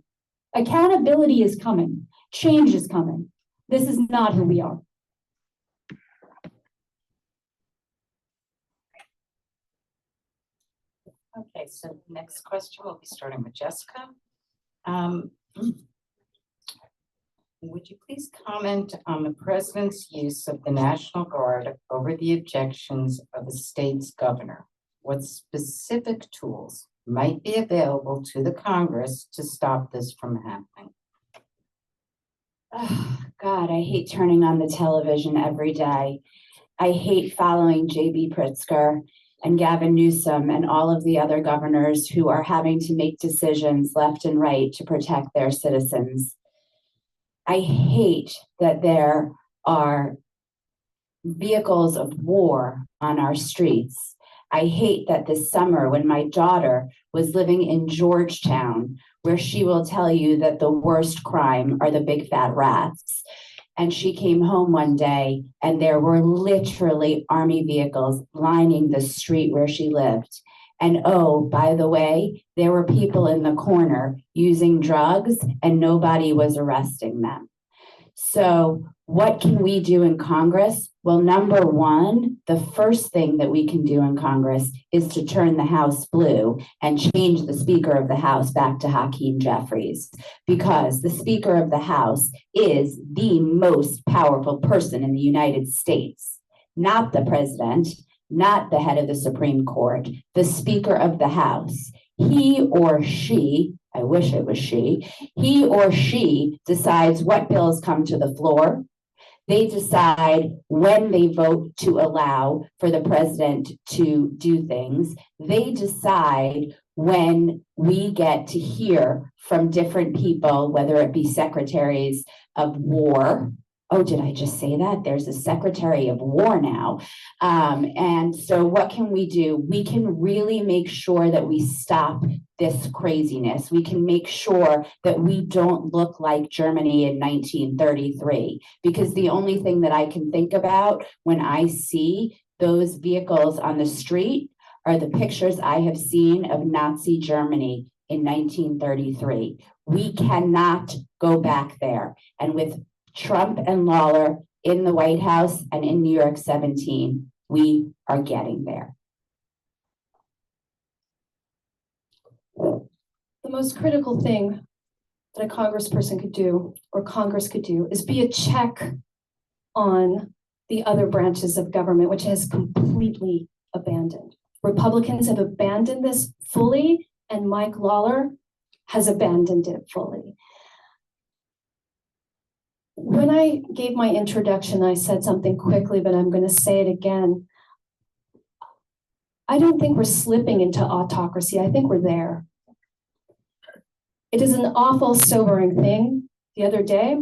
Accountability is coming. Change is coming. This is not who we are. Okay, so next question, we'll be starting with Jessica. Would you please comment on the president's use of the National Guard over the objections of the state's governor? What specific tools might be available to the Congress to stop this from happening? Oh, God, I hate turning on the television every day. I hate following J.B. Pritzker and Gavin Newsom and all of the other governors who are having to make decisions left and right to protect their citizens. I hate that there are vehicles of war on our streets. I hate that this summer, when my daughter was living in Georgetown, where she will tell you that the worst crime are the big fat rats, and she came home one day and there were literally army vehicles lining the street where she lived. And oh, by the way, there were people in the corner using drugs and nobody was arresting them. So what can we do in Congress? Well, number one, the first thing that we can do in Congress is to turn the House blue and change the Speaker of the House back to Hakeem Jeffries, because the Speaker of the House is the most powerful person in the United States, not the president, not the head of the Supreme Court, the Speaker of the House. He or she, I wish it was she, he or she decides what bills come to the floor. They decide when they vote to allow for the president to do things. They decide when we get to hear from different people, whether it be secretaries of war. Oh, did I just say that? There's a Secretary of War now. And so what can we do? We can really make sure that we stop this craziness. We can make sure that we don't look like Germany in 1933, because the only thing that I can think about when I see those vehicles on the street are the pictures I have seen of Nazi Germany in 1933. We cannot go back there. And with Trump and Lawler in the White House and in New York 17, we are getting there. The most critical thing that a congressperson could do, or Congress could do, is be a check on the other branches of government, which has completely abandoned. Republicans have abandoned this fully, and Mike Lawler has abandoned it fully. When I gave my introduction, I said something quickly, but I'm going to say it again. I don't think we're slipping into autocracy. I think we're there. It is an awful, sobering thing. The other day,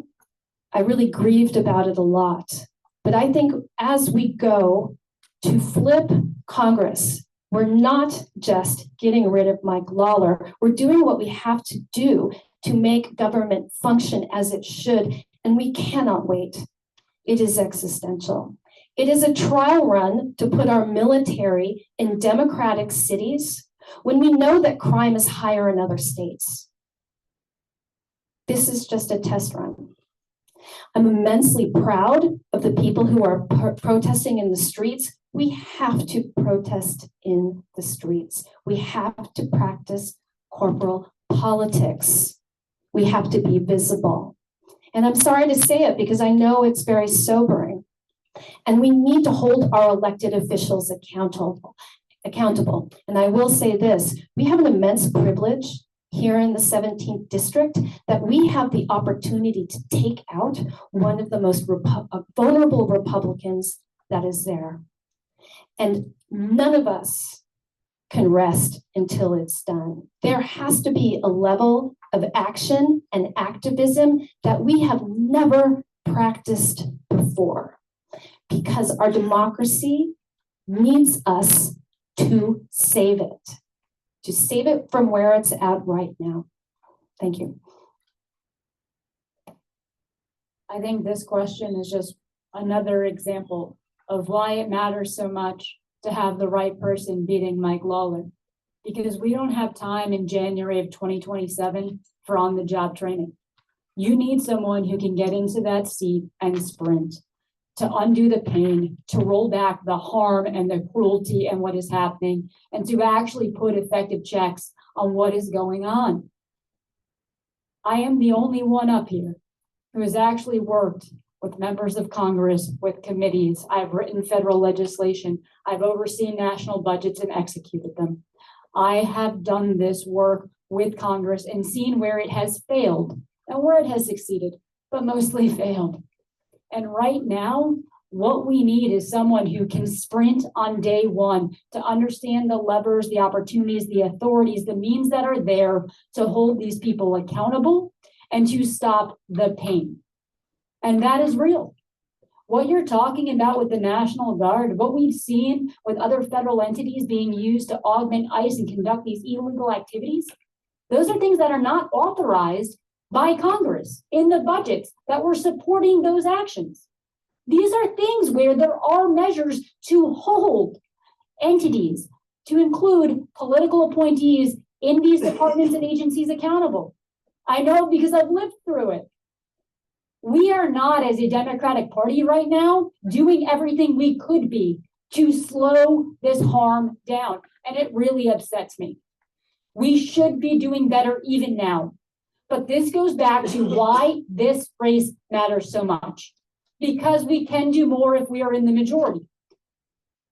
I really grieved about it a lot. But I think as we go to flip Congress, we're not just getting rid of Mike Lawler. We're doing what we have to do to make government function as it should. And we cannot wait. It is existential. It is a trial run to put our military in democratic cities when we know that crime is higher in other states. This is just a test run. I'm immensely proud of the people who are protesting in the streets. We have to protest in the streets. We have to practice corporal politics. We have to be visible. And I'm sorry to say it because I know it's very sobering. And we need to hold our elected officials accountable. And I will say this, we have an immense privilege here in the 17th district that we have the opportunity to take out one of the most vulnerable Republicans that is there. And none of us can rest until it's done. There has to be a level of action and activism that we have never practiced before, because our democracy needs us to save it from where it's at right now. Thank you. I think this question is just another example of why it matters so much to have the right person beating Mike Lawler, because we don't have time in January of 2027 for on-the-job training. You need someone who can get into that seat and sprint, to undo the pain, to roll back the harm and the cruelty and what is happening, and to actually put effective checks on what is going on. I am the only one up here who has actually worked with members of Congress, with committees. I've written federal legislation. I've overseen national budgets and executed them. I have done this work with Congress and seen where it has failed and where it has succeeded, but mostly failed. And right now, what we need is someone who can sprint on day one to understand the levers, the opportunities, the authorities, the means that are there to hold these people accountable and to stop the pain. And that is real. What you're talking about with the National Guard, what we've seen with other federal entities being used to augment ICE and conduct these illegal activities, those are things that are not authorized by Congress in the budgets that were supporting those actions. These are things where there are measures to hold entities, to include political appointees in these departments and agencies accountable. I know because I've lived through it. We are not, as a Democratic Party right now, doing everything we could be to slow this harm down. And it really upsets me. We should be doing better even now. But this goes back to why this race matters so much. Because we can do more if we are in the majority.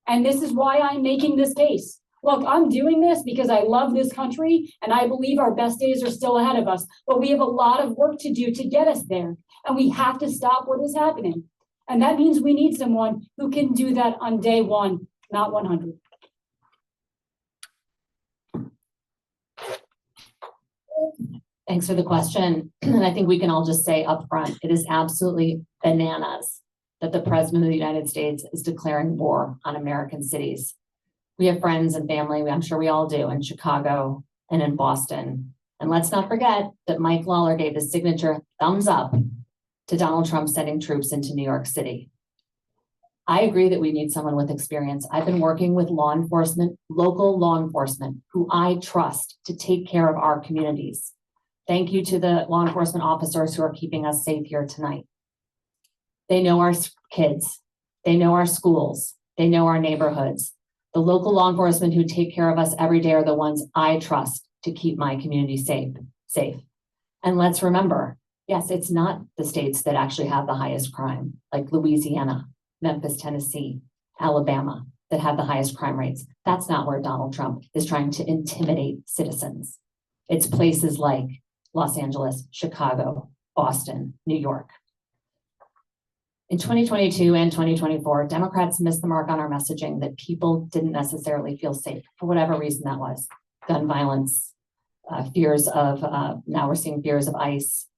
And this is why I'm making this case. Look, I'm doing this because I love this country and I believe our best days are still ahead of us, but we have a lot of work to do to get us there. And we have to stop what is happening. And that means we need someone who can do that on day one, not 100. Thanks for the question. And I think we can all just say upfront, it is absolutely bananas that the President of the United States is declaring war on American cities. We have friends and family, I'm sure we all do, in Chicago and in Boston. And let's not forget that Mike Lawler gave his signature thumbs up to Donald Trump sending troops into New York City. I agree that we need someone with experience. I've been working with law enforcement, local law enforcement, who I trust to take care of our communities. Thank you to the law enforcement officers who are keeping us safe here tonight. They know our kids, they know our schools, they know our neighborhoods. The local law enforcement who take care of us every day are the ones I trust to keep my community safe. And let's remember, yes, it's not the states that actually have the highest crime, like Louisiana, Memphis, Tennessee, Alabama, that have the highest crime rates. That's not where Donald Trump is trying to intimidate citizens. It's places like Los Angeles, Chicago, Boston, New York. In 2022 and 2024, Democrats missed the mark on our messaging that people didn't necessarily feel safe for whatever reason that was. Gun violence, fears of, now we're seeing fears of ICE,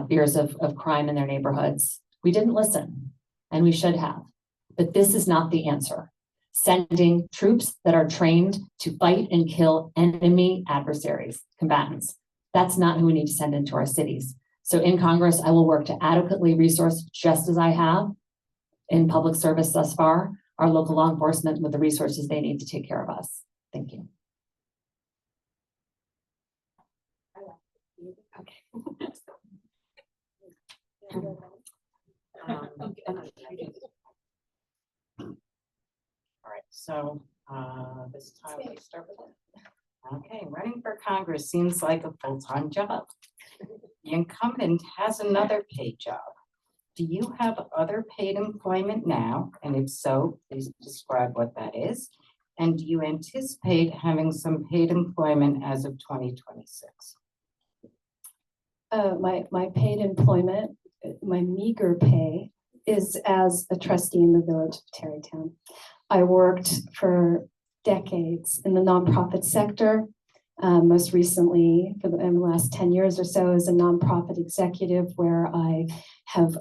fears of crime in their neighborhoods. We didn't listen, and we should have. But this is not the answer. Sending troops that are trained to fight and kill enemy adversaries, combatants, that's not who we need to send into our cities. So in Congress, I will work to adequately resource, just as I have in public service thus far, our local law enforcement with the resources they need to take care of us. Thank you. Okay. All right, so this time we start with it. Okay, running for Congress seems like a full-time job. The incumbent has another paid job. Do you have other paid employment now? And if so, please describe what that is. And do you anticipate having some paid employment as of 2026? My paid employment, my meager pay, is as a trustee in the village of Tarrytown. I worked for decades in the nonprofit sector, most recently in the last 10 years or so as a nonprofit executive, where I have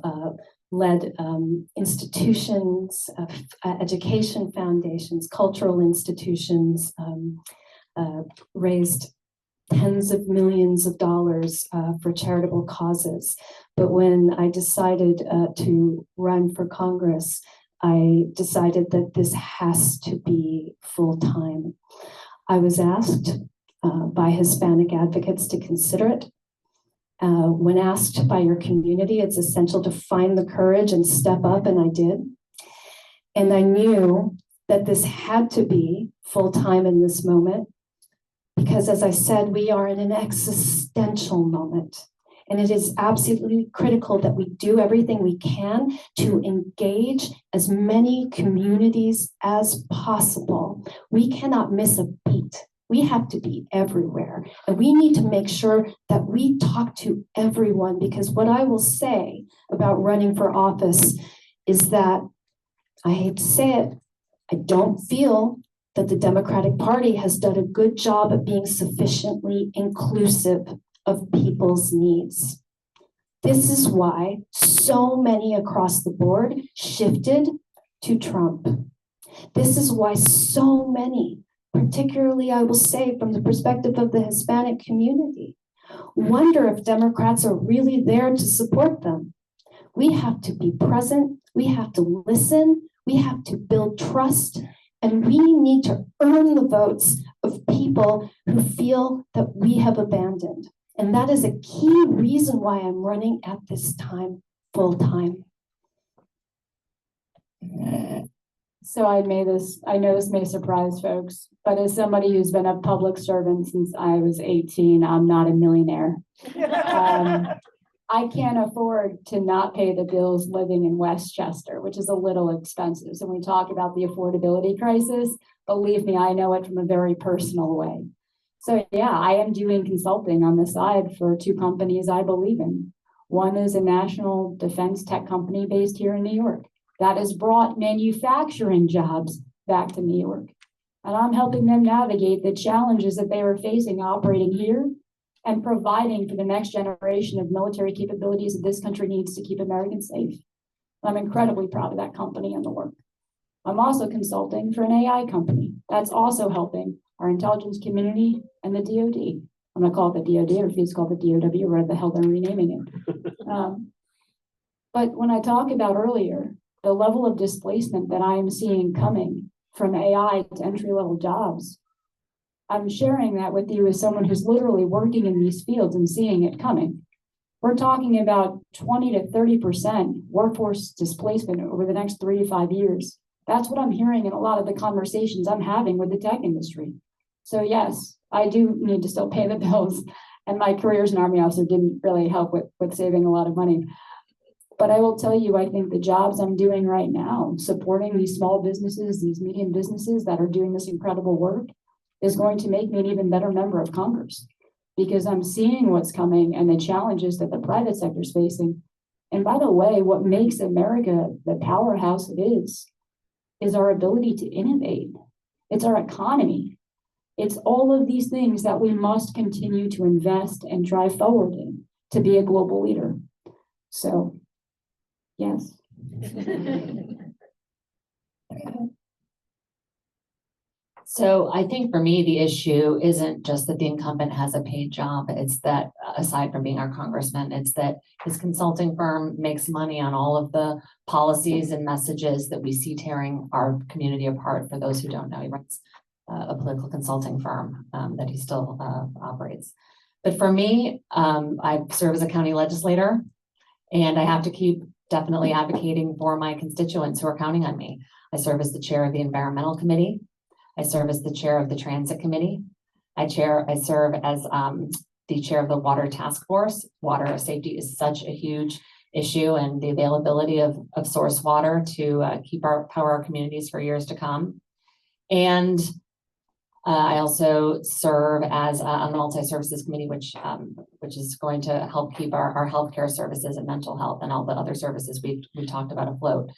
led institutions, education foundations, cultural institutions, raised tens of millions of dollars for charitable causes. But when I decided to run for Congress, I decided that this has to be full-time. I was asked by Hispanic advocates to consider it. When asked by your community, it's essential to find the courage and step up, and I did. And I knew that this had to be full-time in this moment, because as I said, we are in an existential moment. And it is absolutely critical that we do everything we can to engage as many communities as possible. We cannot miss a beat. We have to be everywhere. And we need to make sure that we talk to everyone, because what I will say about running for office is that, I hate to say it, I don't feel that the Democratic Party has done a good job of being sufficiently inclusive of people's needs. This is why so many across the board shifted to Trump. This is why so many, particularly I will say from the perspective of the Hispanic community, wonder if Democrats are really there to support them. We have to be present, we have to listen, we have to build trust, and we need to earn the votes of people who feel that we have abandoned. And that is a key reason why I'm running at this time, full time. So I know this may surprise folks, but as somebody who's been a public servant since I was 18, I'm not a millionaire. I can't afford to not pay the bills living in Westchester, which is a little expensive. So when we talk about the affordability crisis, believe me, I know it from a very personal way. So yeah, I am doing consulting on the side for two companies I believe in. One is a national defense tech company based here in New York that has brought manufacturing jobs back to New York. And I'm helping them navigate the challenges that they were facing operating here and providing for the next generation of military capabilities that this country needs to keep Americans safe. I'm incredibly proud of that company and the work. I'm also consulting for an AI company that's also helping our intelligence community and the DoD. I'm gonna call it the DoD, or if it's called the DoW, where the hell they're renaming it. But when I talked about earlier, the level of displacement that I am seeing coming from AI to entry-level jobs, I'm sharing that with you as someone who's literally working in these fields and seeing it coming. We're talking about 20 to 30% workforce displacement over the next 3 to 5 years. That's what I'm hearing in a lot of the conversations I'm having with the tech industry. So yes, I do need to still pay the bills, and my career as an Army officer didn't really help with saving a lot of money. But I will tell you, I think the jobs I'm doing right now, supporting these small businesses, these medium businesses that are doing this incredible work, is going to make me an even better member of Congress, because I'm seeing what's coming and the challenges that the private sector is facing. And by the way, what makes America the powerhouse it is our ability to innovate. It's our economy. It's all of these things that we must continue to invest and drive forward in to be a global leader. So, yes. So I think for me, the issue isn't just that the incumbent has a paid job. It's that, aside from being our congressman, it's that his consulting firm makes money on all of the policies and messages that we see tearing our community apart. For those who don't know, he runs a political consulting firm that he still operates. But for me, I serve as a county legislator, and I have to keep definitely advocating for my constituents who are counting on me. I serve as the chair of the Environmental Committee. I serve as the chair of the Transit Committee. I serve as the chair of the Water Task Force. Water safety is such a huge issue, and the availability of source water to power our communities for years to come. And I also serve as on the Multi-Services Committee, which is going to help keep our healthcare services and mental health and all the other services we talked about afloat.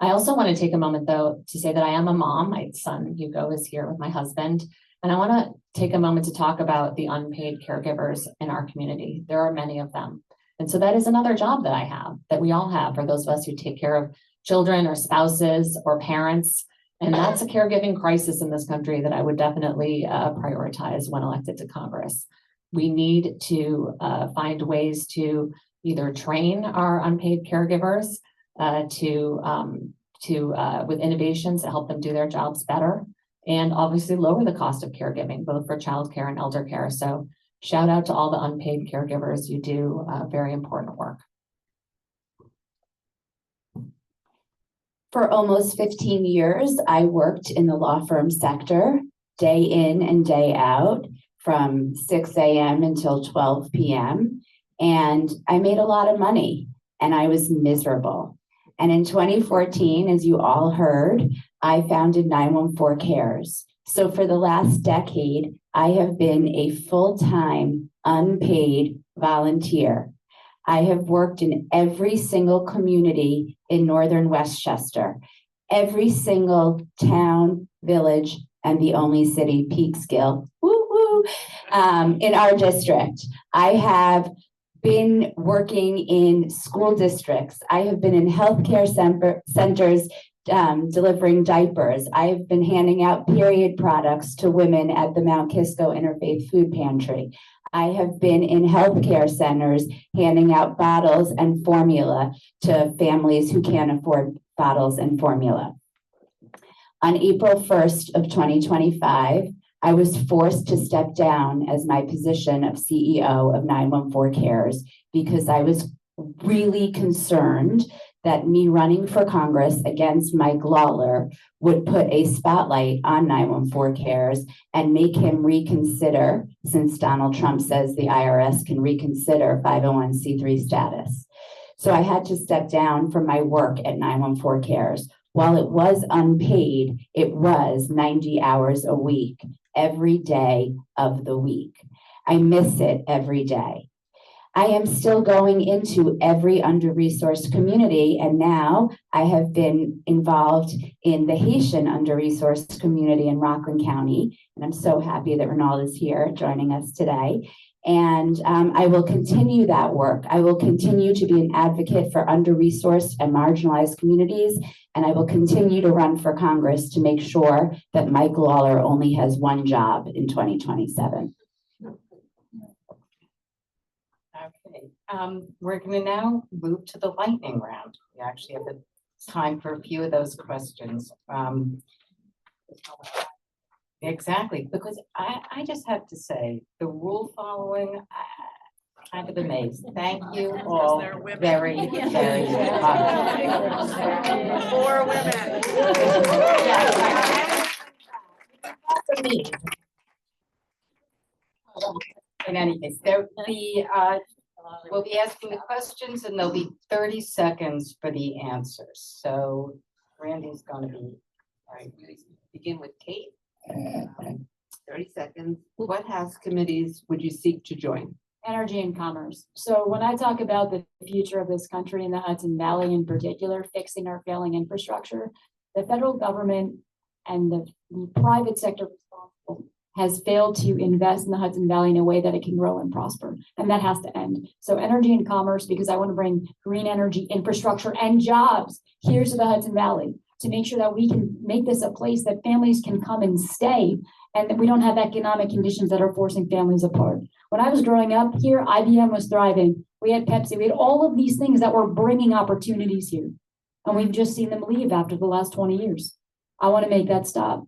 I also want to take a moment, though, to say that I am a mom. My son, Hugo, is here with my husband. And I want to take a moment to talk about the unpaid caregivers in our community. There are many of them. And so that is another job that I have, that we all have, for those of us who take care of children or spouses or parents. And that's a caregiving crisis in this country that I would definitely prioritize when elected to Congress. We need to find ways to either train our unpaid caregivers with innovations to help them do their jobs better, and obviously lower the cost of caregiving, both for childcare and elder care. So shout out to all the unpaid caregivers. You do very important work. For almost 15 years, I worked in the law firm sector, day in and day out, from 6 a.m. until 12 p.m. And I made a lot of money, and I was miserable. And in 2014, as you all heard, I founded 914 Cares. So for the last decade, I have been a full-time, unpaid volunteer. I have worked in every single community in northern Westchester, every single town, village, and the only city, Peekskill, in our district. I have been working in school districts. I have been in healthcare centers delivering diapers. I have been handing out period products to women at the Mount Kisco Interfaith Food Pantry. I have been in healthcare centers handing out bottles and formula to families who can't afford bottles and formula. On April 1st of 2025, I was forced to step down as my position of CEO of 914 Cares because I was really concerned that me running for Congress against Mike Lawler would put a spotlight on 914 Cares and make him reconsider, since Donald Trump says the IRS can reconsider 501c3 status. So I had to step down from my work at 914 Cares. While it was unpaid, it was 90 hours a week, every day of the week. I miss it every day. I am still going into every under-resourced community, and now I have been involved in the Haitian under-resourced community in Rockland County, and I'm so happy that Ronald is here joining us today. And I will continue that work. I will continue to be an advocate for under-resourced and marginalized communities, and I will continue to run for Congress to make sure that Mike Lawler only has one job in 2027. Okay, we're going to now move to the lightning round. We actually have the time for a few of those questions. Exactly, because I just have to say, the rule following, kind of amazed. Thank you all very, very much. More women. In any case, we'll be asking the questions and there'll be 30 seconds for the answers. So Randy's going to be, All right, we begin with Cait. 30 seconds. What House committees would you seek to join? Energy and commerce. So when I talk about the future of this country and the Hudson Valley in particular, fixing our failing infrastructure, the federal government and the private sector responsible has failed to invest in the Hudson Valley in a way that it can grow and prosper. And that has to end. So energy and commerce, because I want to bring green energy infrastructure and jobs here to the Hudson Valley to make sure that we can make this a place that families can come and stay and that we don't have economic conditions that are forcing families apart. When I was growing up here, IBM was thriving. We had Pepsi. We had all of these things that were bringing opportunities here. And we've just seen them leave after the last 20 years. I want to make that stop.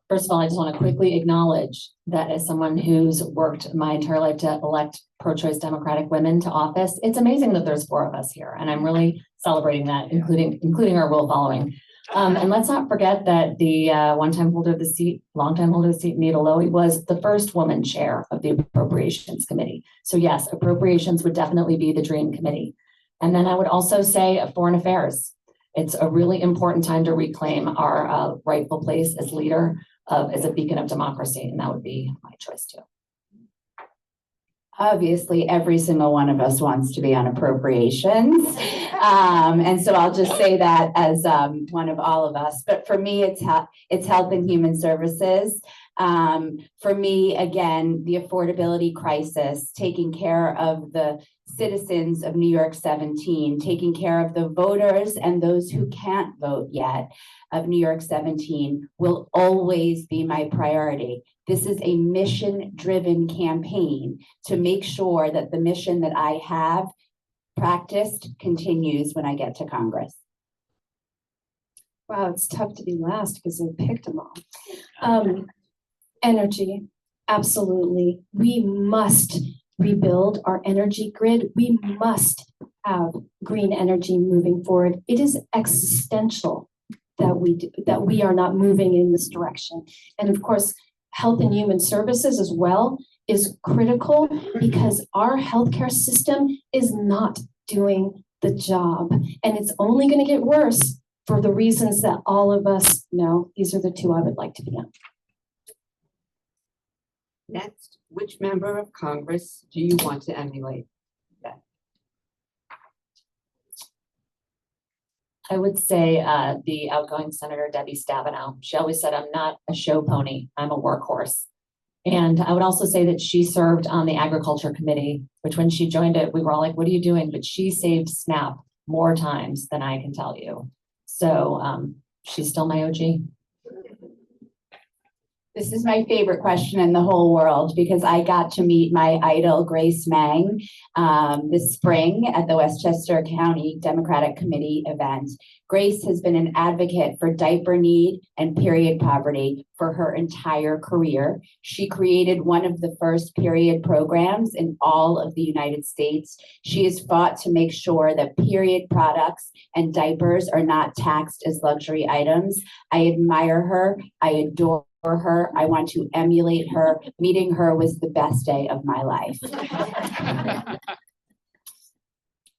First of all, I just want to quickly acknowledge that as someone who's worked my entire life to elect pro-choice Democratic women to office, it's amazing that there's 4 of us here. And I'm really celebrating that, including our rule following. And let's not forget that the longtime holder of the seat, Nita Lowy, was the first woman chair of the Appropriations Committee. So yes, appropriations would definitely be the dream committee. And then I would also say foreign affairs. It's a really important time to reclaim our rightful place as leader as a beacon of democracy, and that would be my choice too. Obviously, every single one of us wants to be on appropriations. And so I'll just say that as one of all of us. But for me, it's health and human services. For me, again, the affordability crisis, taking care of the citizens of New York 17, taking care of the voters and those who can't vote yet of New York 17 will always be my priority. This is a mission-driven campaign to make sure that the mission that I have practiced continues when I get to Congress. Wow, it's tough to be last because I picked them all. Energy, absolutely. We must rebuild our energy grid. We must have green energy moving forward. It is existential that we are not moving in this direction. And of course, health and human services as well is critical because our healthcare system is not doing the job. And it's only going to get worse for the reasons that all of us know. These are the 2 I would like to be on. Next, which member of Congress do you want to emulate? I would say the outgoing Senator Debbie Stabenow. She always said, I'm not a show pony, I'm a workhorse. And I would also say that she served on the Agriculture Committee, which when she joined it, we were all like, what are you doing? But she saved SNAP more times than I can tell you. So she's still my OG. This is my favorite question in the whole world because I got to meet my idol, Grace Meng, this spring at the Westchester County Democratic Committee event. Grace has been an advocate for diaper need and period poverty for her entire career. She created one of the first period programs in all of the United States. She has fought to make sure that period products and diapers are not taxed as luxury items. I admire her. I adore her. I want to emulate her. Meeting her was the best day of my life.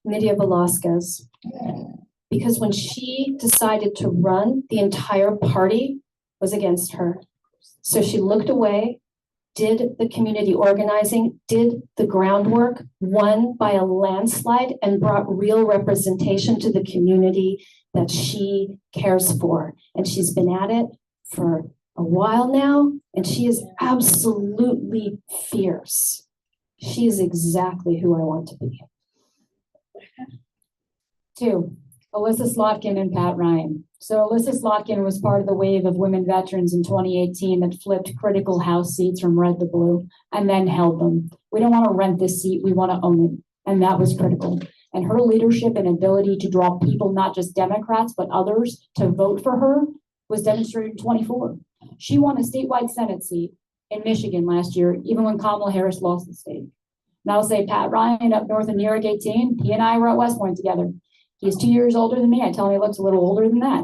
Nydia Velasquez. Because when she decided to run, the entire party was against her. So she looked away, did the community organizing, did the groundwork, won by a landslide, and brought real representation to the community that she cares for. And she's been at it for a while now, and she is absolutely fierce. She is exactly who I want to be. 2, Alyssa Slotkin and Pat Ryan. So Alyssa Slotkin was part of the wave of women veterans in 2018 that flipped critical House seats from red to blue and then held them. We don't want to rent this seat, we want to own it. And that was critical. And her leadership and ability to draw people, not just Democrats, but others to vote for her was demonstrated in 24. She won a statewide Senate seat in Michigan last year, even when Kamala Harris lost the state. And I'll say Pat Ryan up north in New York 18, he and I were at West Point together. He's 2 years older than me. I tell him he looks a little older than that.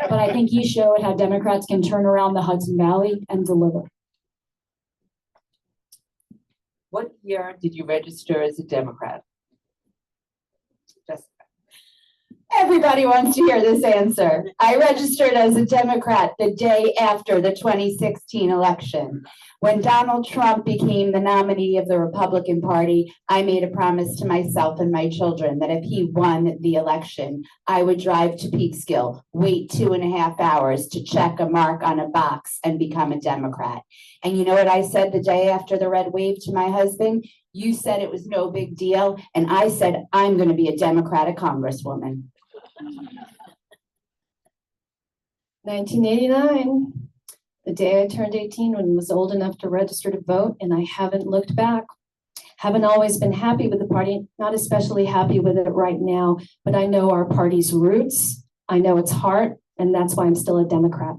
But I think he showed how Democrats can turn around the Hudson Valley and deliver. What year did you register as a Democrat? Jessica. Everybody wants to hear this answer. I registered as a Democrat the day after the 2016 election. When Donald Trump became the nominee of the Republican Party, I made a promise to myself and my children that if he won the election, I would drive to Peekskill, wait 2.5 hours to check a mark on a box and become a Democrat. And you know what I said the day after the red wave to my husband? You said it was no big deal. And I said, I'm going to be a Democratic Congresswoman. 1989, the day I turned 18 and was old enough to register to vote, and I haven't looked back. Haven't always been happy with the party, not especially happy with it right now, but I know our party's roots, I know its heart, and that's why I'm still a Democrat.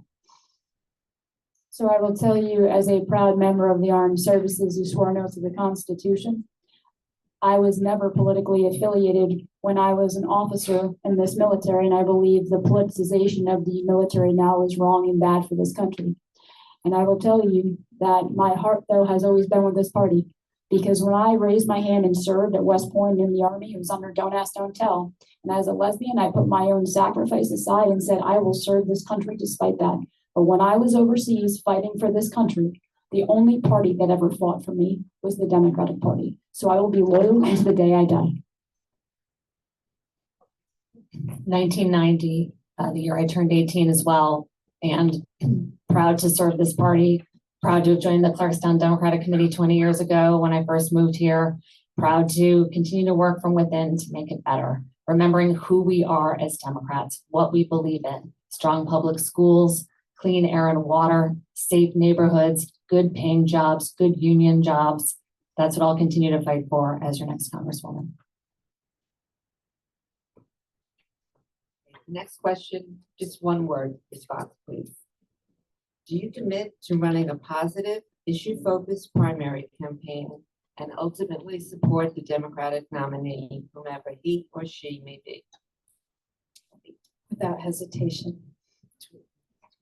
So I will tell you, as a proud member of the armed services who swore an oath to the Constitution, I was never politically affiliated when I was an officer in this military, and I believe the politicization of the military now is wrong and bad for this country. And I will tell you that my heart, though, has always been with this party, because when I raised my hand and served at West Point in the Army, it was under Don't Ask, Don't Tell. And as a lesbian, I put my own sacrifice aside and said, I will serve this country despite that. But when I was overseas fighting for this country, the only party that ever fought for me was the Democratic Party. So I will be loyal until the day I die. 1990, the year I turned 18 as well, and proud to serve this party, proud to have joined the Clarkstown Democratic Committee 20 years ago when I first moved here, proud to continue to work from within to make it better, remembering who we are as Democrats, what we believe in, strong public schools, clean air and water, safe neighborhoods, good paying jobs, good union jobs. That's what I'll continue to fight for as your next Congresswoman. Next question, just one word response, please. Do you commit to running a positive, issue-focused primary campaign and ultimately support the Democratic nominee, whomever he or she may be? Without hesitation.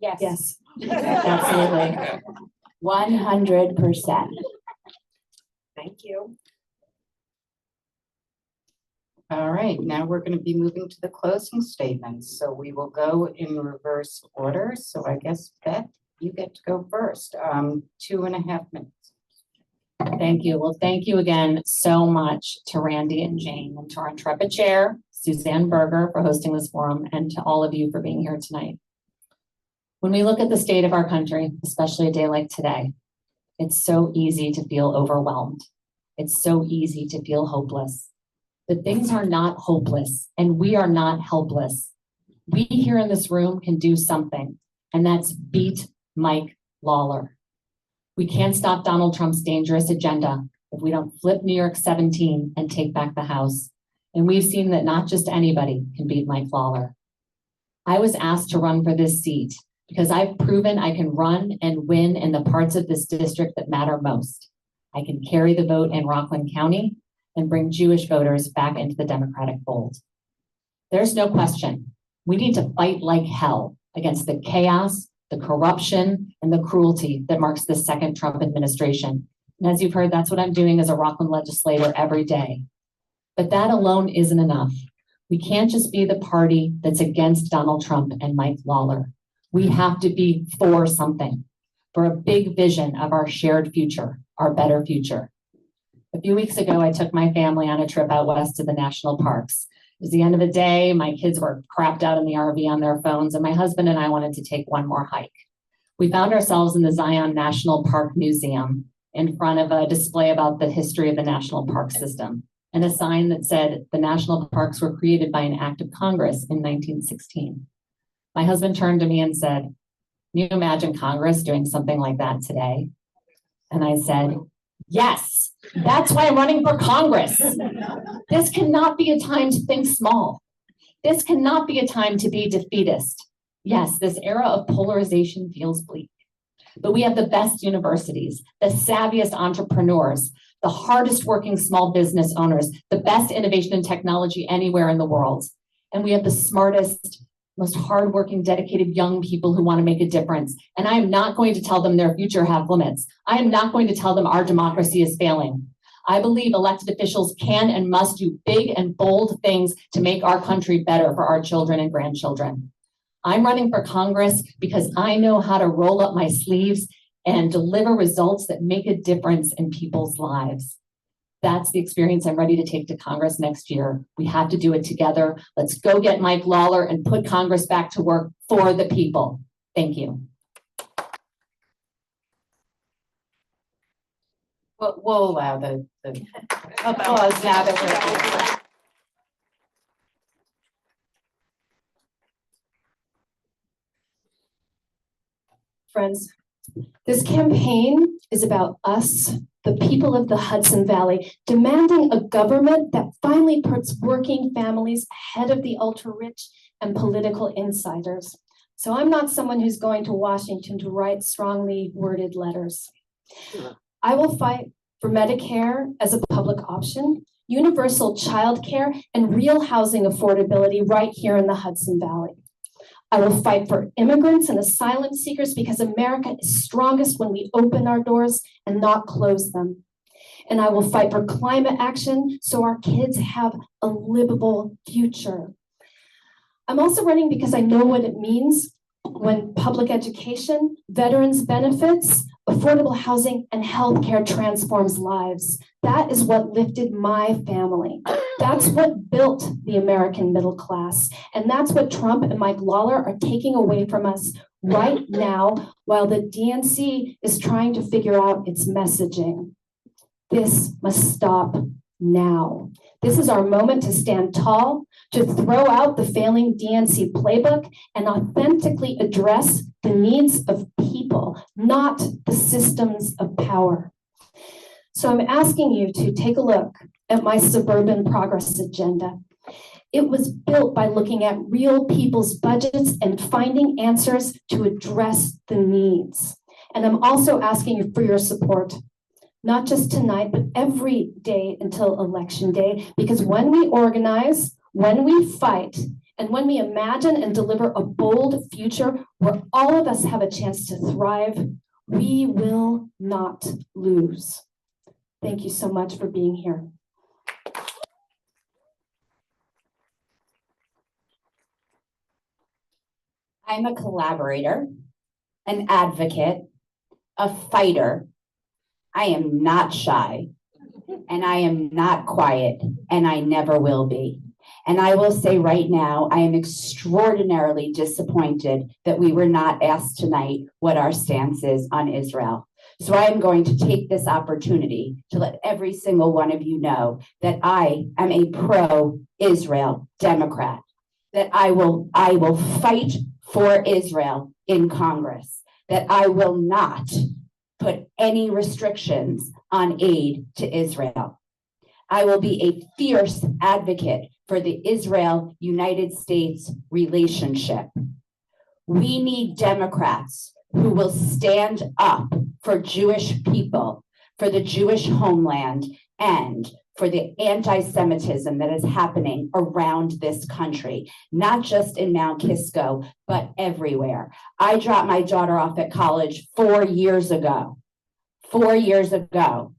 Yes. Yes. Absolutely. 100%. Thank you. All right, now we're going to be moving to the closing statements. So we will go in reverse order. So I guess, Beth, you get to go first. 2.5 minutes. Thank you. Well, thank you again so much to Randee and Jane, and to our intrepid chair, Suzanne Berger, for hosting this forum, and to all of you for being here tonight. When we look at the state of our country, especially a day like today, it's so easy to feel overwhelmed. It's so easy to feel hopeless. But things are not hopeless, and we are not helpless. We here in this room can do something, and that's beat Mike Lawler. We can't stop Donald Trump's dangerous agenda if we don't flip New York 17 and take back the House. And we've seen that not just anybody can beat Mike Lawler. I was asked to run for this seat because I've proven I can run and win in the parts of this district that matter most. I can carry the vote in Rockland County and bring Jewish voters back into the Democratic fold. There's no question. We need to fight like hell against the chaos, the corruption, and the cruelty that marks the second Trump administration. And as you've heard, that's what I'm doing as a Rockland legislator every day. But that alone isn't enough. We can't just be the party that's against Donald Trump and Mike Lawler. We have to be for something, for a big vision of our shared future, our better future. A few weeks ago, I took my family on a trip out west to the national parks. It was the end of the day. My kids were crapped out in the RV on their phones, and my husband and I wanted to take one more hike. We found ourselves in the Zion National Park Museum in front of a display about the history of the national park system and a sign that said the national parks were created by an act of Congress in 1916. My husband turned to me and said, "Can you imagine Congress doing something like that today?" And I said, "Yes, that's why I'm running for Congress. This cannot be a time to think small. This cannot be a time to be defeatist. Yes, this era of polarization feels bleak, but we have the best universities, the savviest entrepreneurs, the hardest working small business owners, the best innovation and technology anywhere in the world. And we have the smartest, most hardworking, dedicated young people who want to make a difference. And I am not going to tell them their future have limits. I am not going to tell them our democracy is failing. I believe elected officials can and must do big and bold things to make our country better for our children and grandchildren. I'm running for Congress because I know how to roll up my sleeves and deliver results that make a difference in people's lives. That's the experience I'm ready to take to Congress next year. We have to do it together. Let's go get Mike Lawler and put Congress back to work for the people. Thank you. We'll allow the applause now that we're. Friends, this campaign is about us, the people of the Hudson Valley, demanding a government that finally puts working families ahead of the ultra-rich and political insiders. So I'm not someone who's going to Washington to write strongly worded letters. I will fight for Medicare as a public option, universal childcare, and real housing affordability right here in the Hudson Valley. I will fight for immigrants and asylum seekers because America is strongest when we open our doors and not close them. And I will fight for climate action so our kids have a livable future. I'm also running because I know what it means when public education, veterans benefits, affordable housing, and healthcare transforms lives. That is what lifted my family. That's what built the American middle class. And that's what Trump and Mike Lawler are taking away from us right now while the DNC is trying to figure out its messaging. This must stop now. This is our moment to stand tall, to throw out the failing DNC playbook and authentically address the needs of people, not the systems of power. So I'm asking you to take a look at my suburban progress agenda. It was built by looking at real people's budgets and finding answers to address the needs. And I'm also asking you for your support, not just tonight, but every day until Election Day, because when we organize, when we fight, and when we imagine and deliver a bold future where all of us have a chance to thrive, we will not lose. Thank you so much for being here. I'm a collaborator, an advocate, a fighter. I am not shy, and I am not quiet, and I never will be. And I will say right now, I am extraordinarily disappointed that we were not asked tonight what our stance is on Israel. So I am going to take this opportunity to let every single one of you know that I am a pro-Israel Democrat, that I will fight for Israel in Congress, that I will not put any restrictions on aid to Israel. I will be a fierce advocate for the Israel-United States relationship. We need Democrats who will stand up for Jewish people, for the Jewish homeland, and for the anti-Semitism that is happening around this country, not just in Mount Kisco, but everywhere. I dropped my daughter off at college 4 years ago. 4 years ago,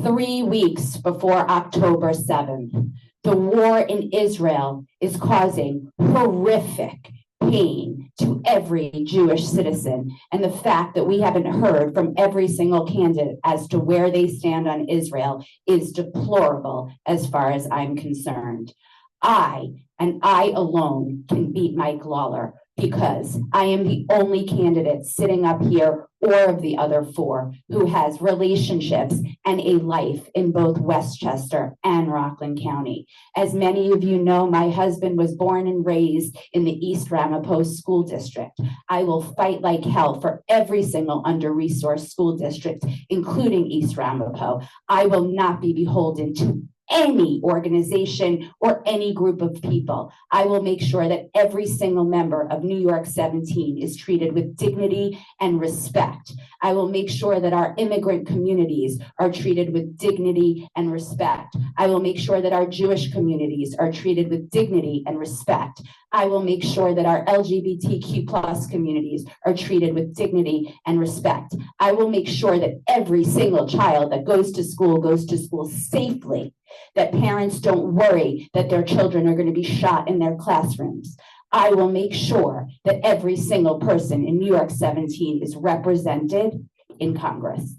3 weeks before October 7th. The war in Israel is causing horrific pain to every Jewish citizen. And the fact that we haven't heard from every single candidate as to where they stand on Israel is deplorable as far as I'm concerned. I, and I alone, can beat Mike Lawler because I am the only candidate sitting up here or of the other four who has relationships and a life in both Westchester and Rockland County. As many of you know, my husband was born and raised in the East Ramapo School District. I will fight like hell for every single under-resourced school district, including East Ramapo. I will not be beholden to any organization or any group of people. I will make sure that every single member of New York 17 is treated with dignity and respect. I will make sure that our immigrant communities are treated with dignity and respect. I will make sure that our Jewish communities are treated with dignity and respect. I will make sure that our LGBTQ+ communities are treated with dignity and respect. I will make sure that every single child that goes to school safely, that parents don't worry that their children are going to be shot in their classrooms. I will make sure that every single person in New York 17 is represented in Congress.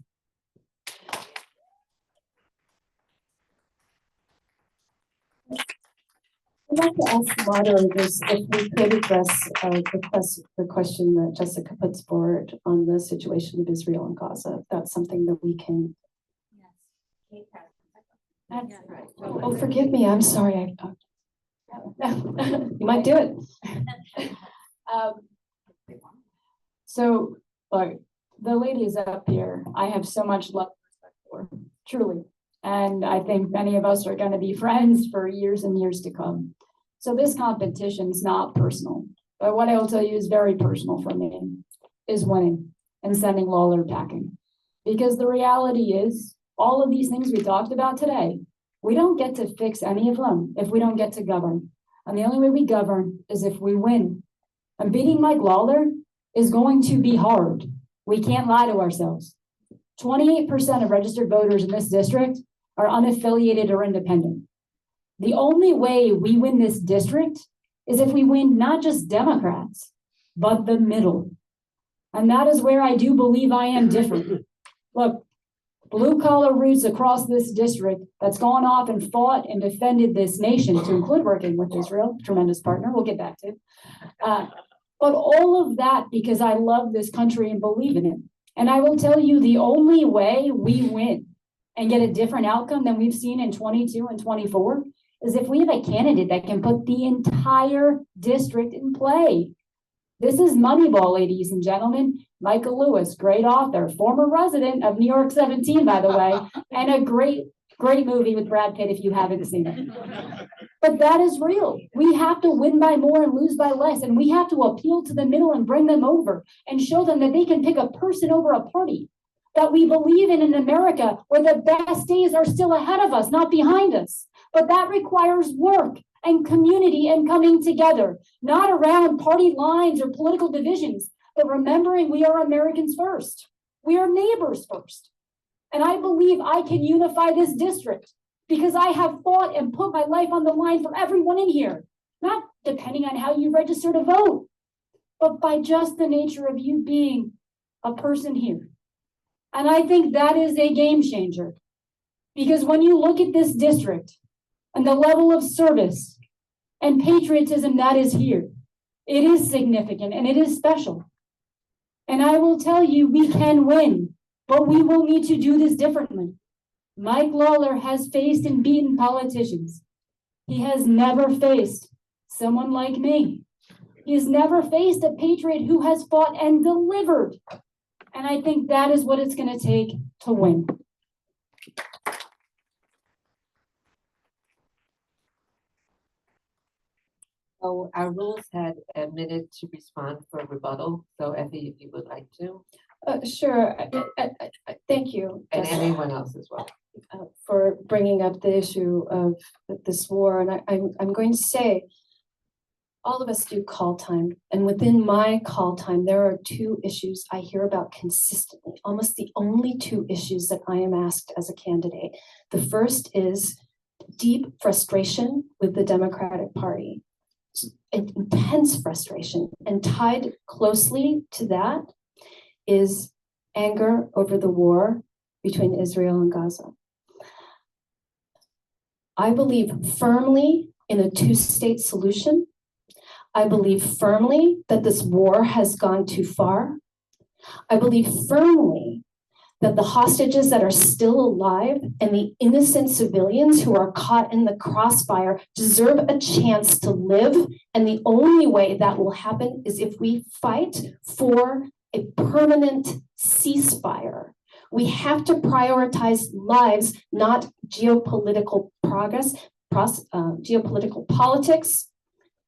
I'd like to ask the moderators if we could address the question that Jessica puts forward on the situation of Israel and Gaza. If that's something that we can. Oh, forgive me. I'm sorry. You might do it. So, look, the lady is up here. I have so much love and respect for, truly. And I think many of us are going to be friends for years and years to come. So this competition is not personal. But what I will tell you is very personal for me, is winning and sending Lawler packing. Because the reality is, all of these things we talked about today, we don't get to fix any of them if we don't get to govern. And the only way we govern is if we win. And beating Mike Lawler is going to be hard. We can't lie to ourselves. 28% of registered voters in this district are unaffiliated or independent. The only way we win this district is if we win not just Democrats, but the middle. And that is where I do believe I am different. Look, blue collar roots across this district that's gone off and fought and defended this nation, to include working with Israel, tremendous partner, we'll get back to. But all of that because I love this country and believe in it. And I will tell you, the only way we win and get a different outcome than we've seen in 22 and 24 is if we have a candidate that can put the entire district in play. This is Moneyball, ladies and gentlemen. Michael Lewis, great author, former resident of New York 17, by the way, and a great movie with Brad Pitt if you haven't seen it. But that is real. We have to win by more and lose by less, and we have to appeal to the middle and bring them over and show them that they can pick a person over a party, that we believe in America where the best days are still ahead of us, not behind us. But that requires work and community and coming together, not around party lines or political divisions, but remembering we are Americans first. We are neighbors first. And I believe I can unify this district because I have fought and put my life on the line for everyone in here, not depending on how you register to vote, but by just the nature of you being a person here. And I think that is a game changer, because when you look at this district and the level of service and patriotism that is here, it is significant and it is special. And I will tell you, we can win, but we will need to do this differently. Mike Lawler has faced and beaten politicians. He has never faced someone like me. He's never faced a patriot who has fought and delivered. And I think that is what it's going to take to win. So our rules had a minute to respond for rebuttal. So Effie, if you would like to, Sure. Thank you, and Jessica, anyone else as well. for bringing up the issue of this war. And I'm going to say, all of us do call time. And within my call time, there are two issues I hear about consistently, almost the only two issues that I am asked as a candidate. The first is deep frustration with the Democratic Party, intense frustration, and tied closely to that is anger over the war between Israel and Gaza. I believe firmly in a two-state solution. I believe firmly that this war has gone too far. I believe firmly that the hostages that are still alive and the innocent civilians who are caught in the crossfire deserve a chance to live. And the only way that will happen is if we fight for a permanent ceasefire. We have to prioritize lives, not geopolitical progress, geopolitical politics.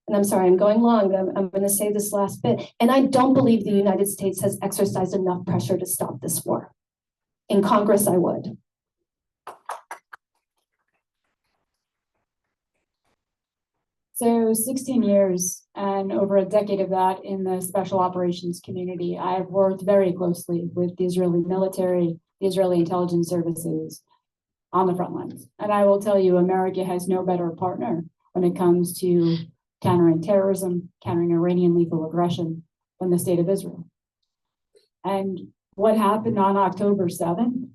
And I'm sorry, I'm going long, but I'm going to say this last bit. And I don't believe the United States has exercised enough pressure to stop this war. In Congress, I would. So 16 years and over a decade of that in the special operations community, I have worked very closely with the Israeli military, the Israeli intelligence services on the front lines. And I will tell you, America has no better partner when it comes to countering terrorism, countering Iranian lethal aggression than the state of Israel. And what happened on October 7th,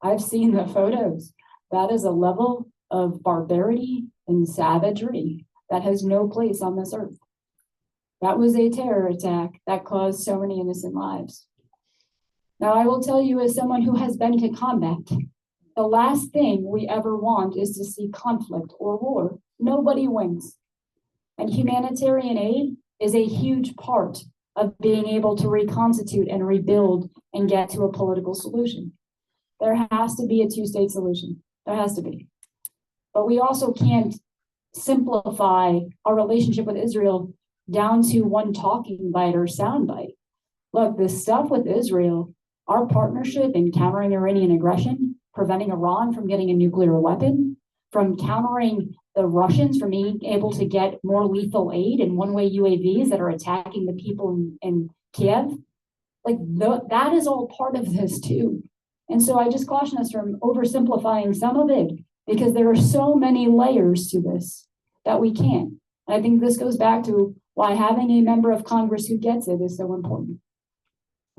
I've seen the photos. That is a level of barbarity and savagery that has no place on this earth. That was a terror attack that caused so many innocent lives. Now, I will tell you, as someone who has been to combat, the last thing we ever want is to see conflict or war. Nobody wins. And humanitarian aid is a huge part of being able to reconstitute and rebuild and get to a political solution. There has to be a two-state solution. There has to be. But we also can't simplify our relationship with Israel down to one talking bite or soundbite. Look, this stuff with Israel, our partnership in countering Iranian aggression, preventing Iran from getting a nuclear weapon, from countering the Russians from being able to get more lethal aid and one-way UAVs that are attacking the people in Kiev, that is all part of this too. And so I just caution us from oversimplifying some of it, because there are so many layers to this that we can't. And I think this goes back to why having a member of Congress who gets it is so important.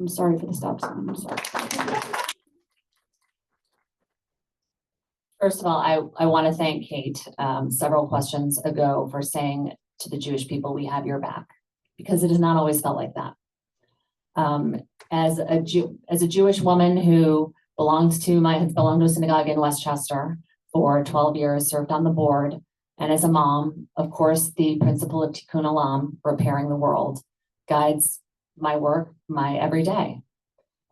I'm sorry for the stop sign. I'm sorry. First of all, I want to thank Cait several questions ago for saying to the Jewish people, we have your back, because it has not always felt like that. As a Jewish woman who belonged to a synagogue in Westchester for 12 years, served on the board, and as a mom, of course, the principle of Tikkun Olam, repairing the world, guides my work, my every day.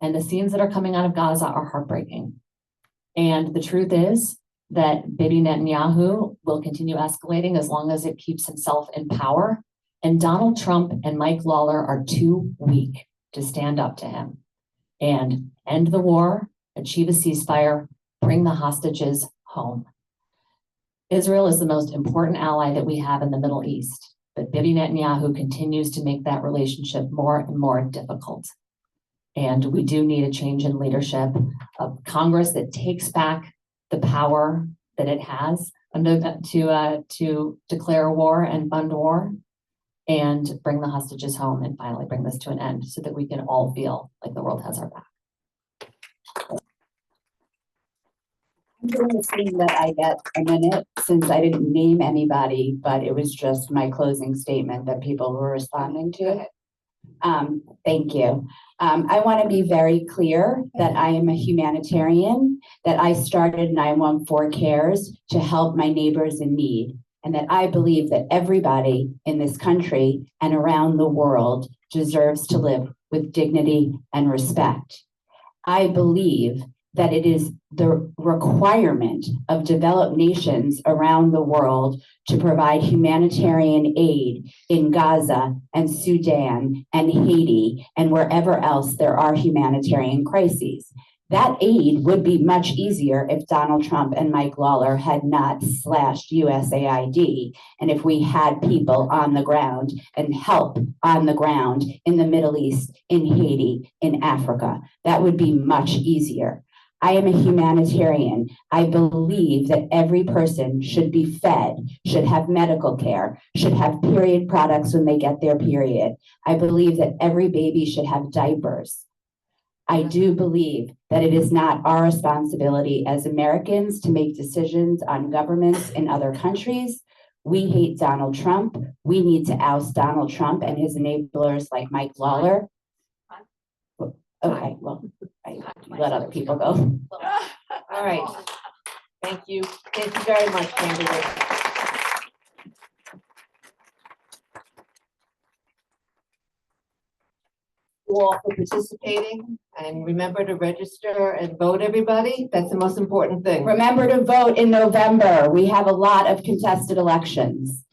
And the scenes that are coming out of Gaza are heartbreaking. And the truth is that Bibi Netanyahu will continue escalating as long as it keeps himself in power. And Donald Trump and Mike Lawler are too weak to stand up to him and end the war, achieve a ceasefire, bring the hostages home. Israel is the most important ally that we have in the Middle East, but Bibi Netanyahu continues to make that relationship more and more difficult. And we do need a change in leadership of Congress that takes back the power that it has to declare war and fund war, and bring the hostages home and finally bring this to an end so that we can all feel like the world has our back. I'm going to assume that I get a minute, since I didn't name anybody, but it was just my closing statement that people were responding to. Thank you. I want to be very clear that I am a humanitarian, that I started 914 Cares to help my neighbors in need. and that I believe that everybody in this country and around the world deserves to live with dignity and respect. I believe that it is the requirement of developed nations around the world to provide humanitarian aid in Gaza and Sudan and Haiti and wherever else there are humanitarian crises. That aid would be much easier if Donald Trump and Mike Lawler had not slashed USAID, and if we had people on the ground and help on the ground in the Middle East, in Haiti, in Africa. That would be much easier. I am a humanitarian. I believe that every person should be fed, should have medical care, should have period products when they get their period. I believe that every baby should have diapers. I do believe that it is not our responsibility as Americans to make decisions on governments in other countries. We hate Donald Trump. We need to oust Donald Trump and his enablers like Mike Lawler. Okay, well, I let other people go. All right. Thank you. Thank you very much, candidate. You all for participating, and remember to register and vote, everybody. That's the most important thing. Remember to vote in November. We have a lot of contested elections.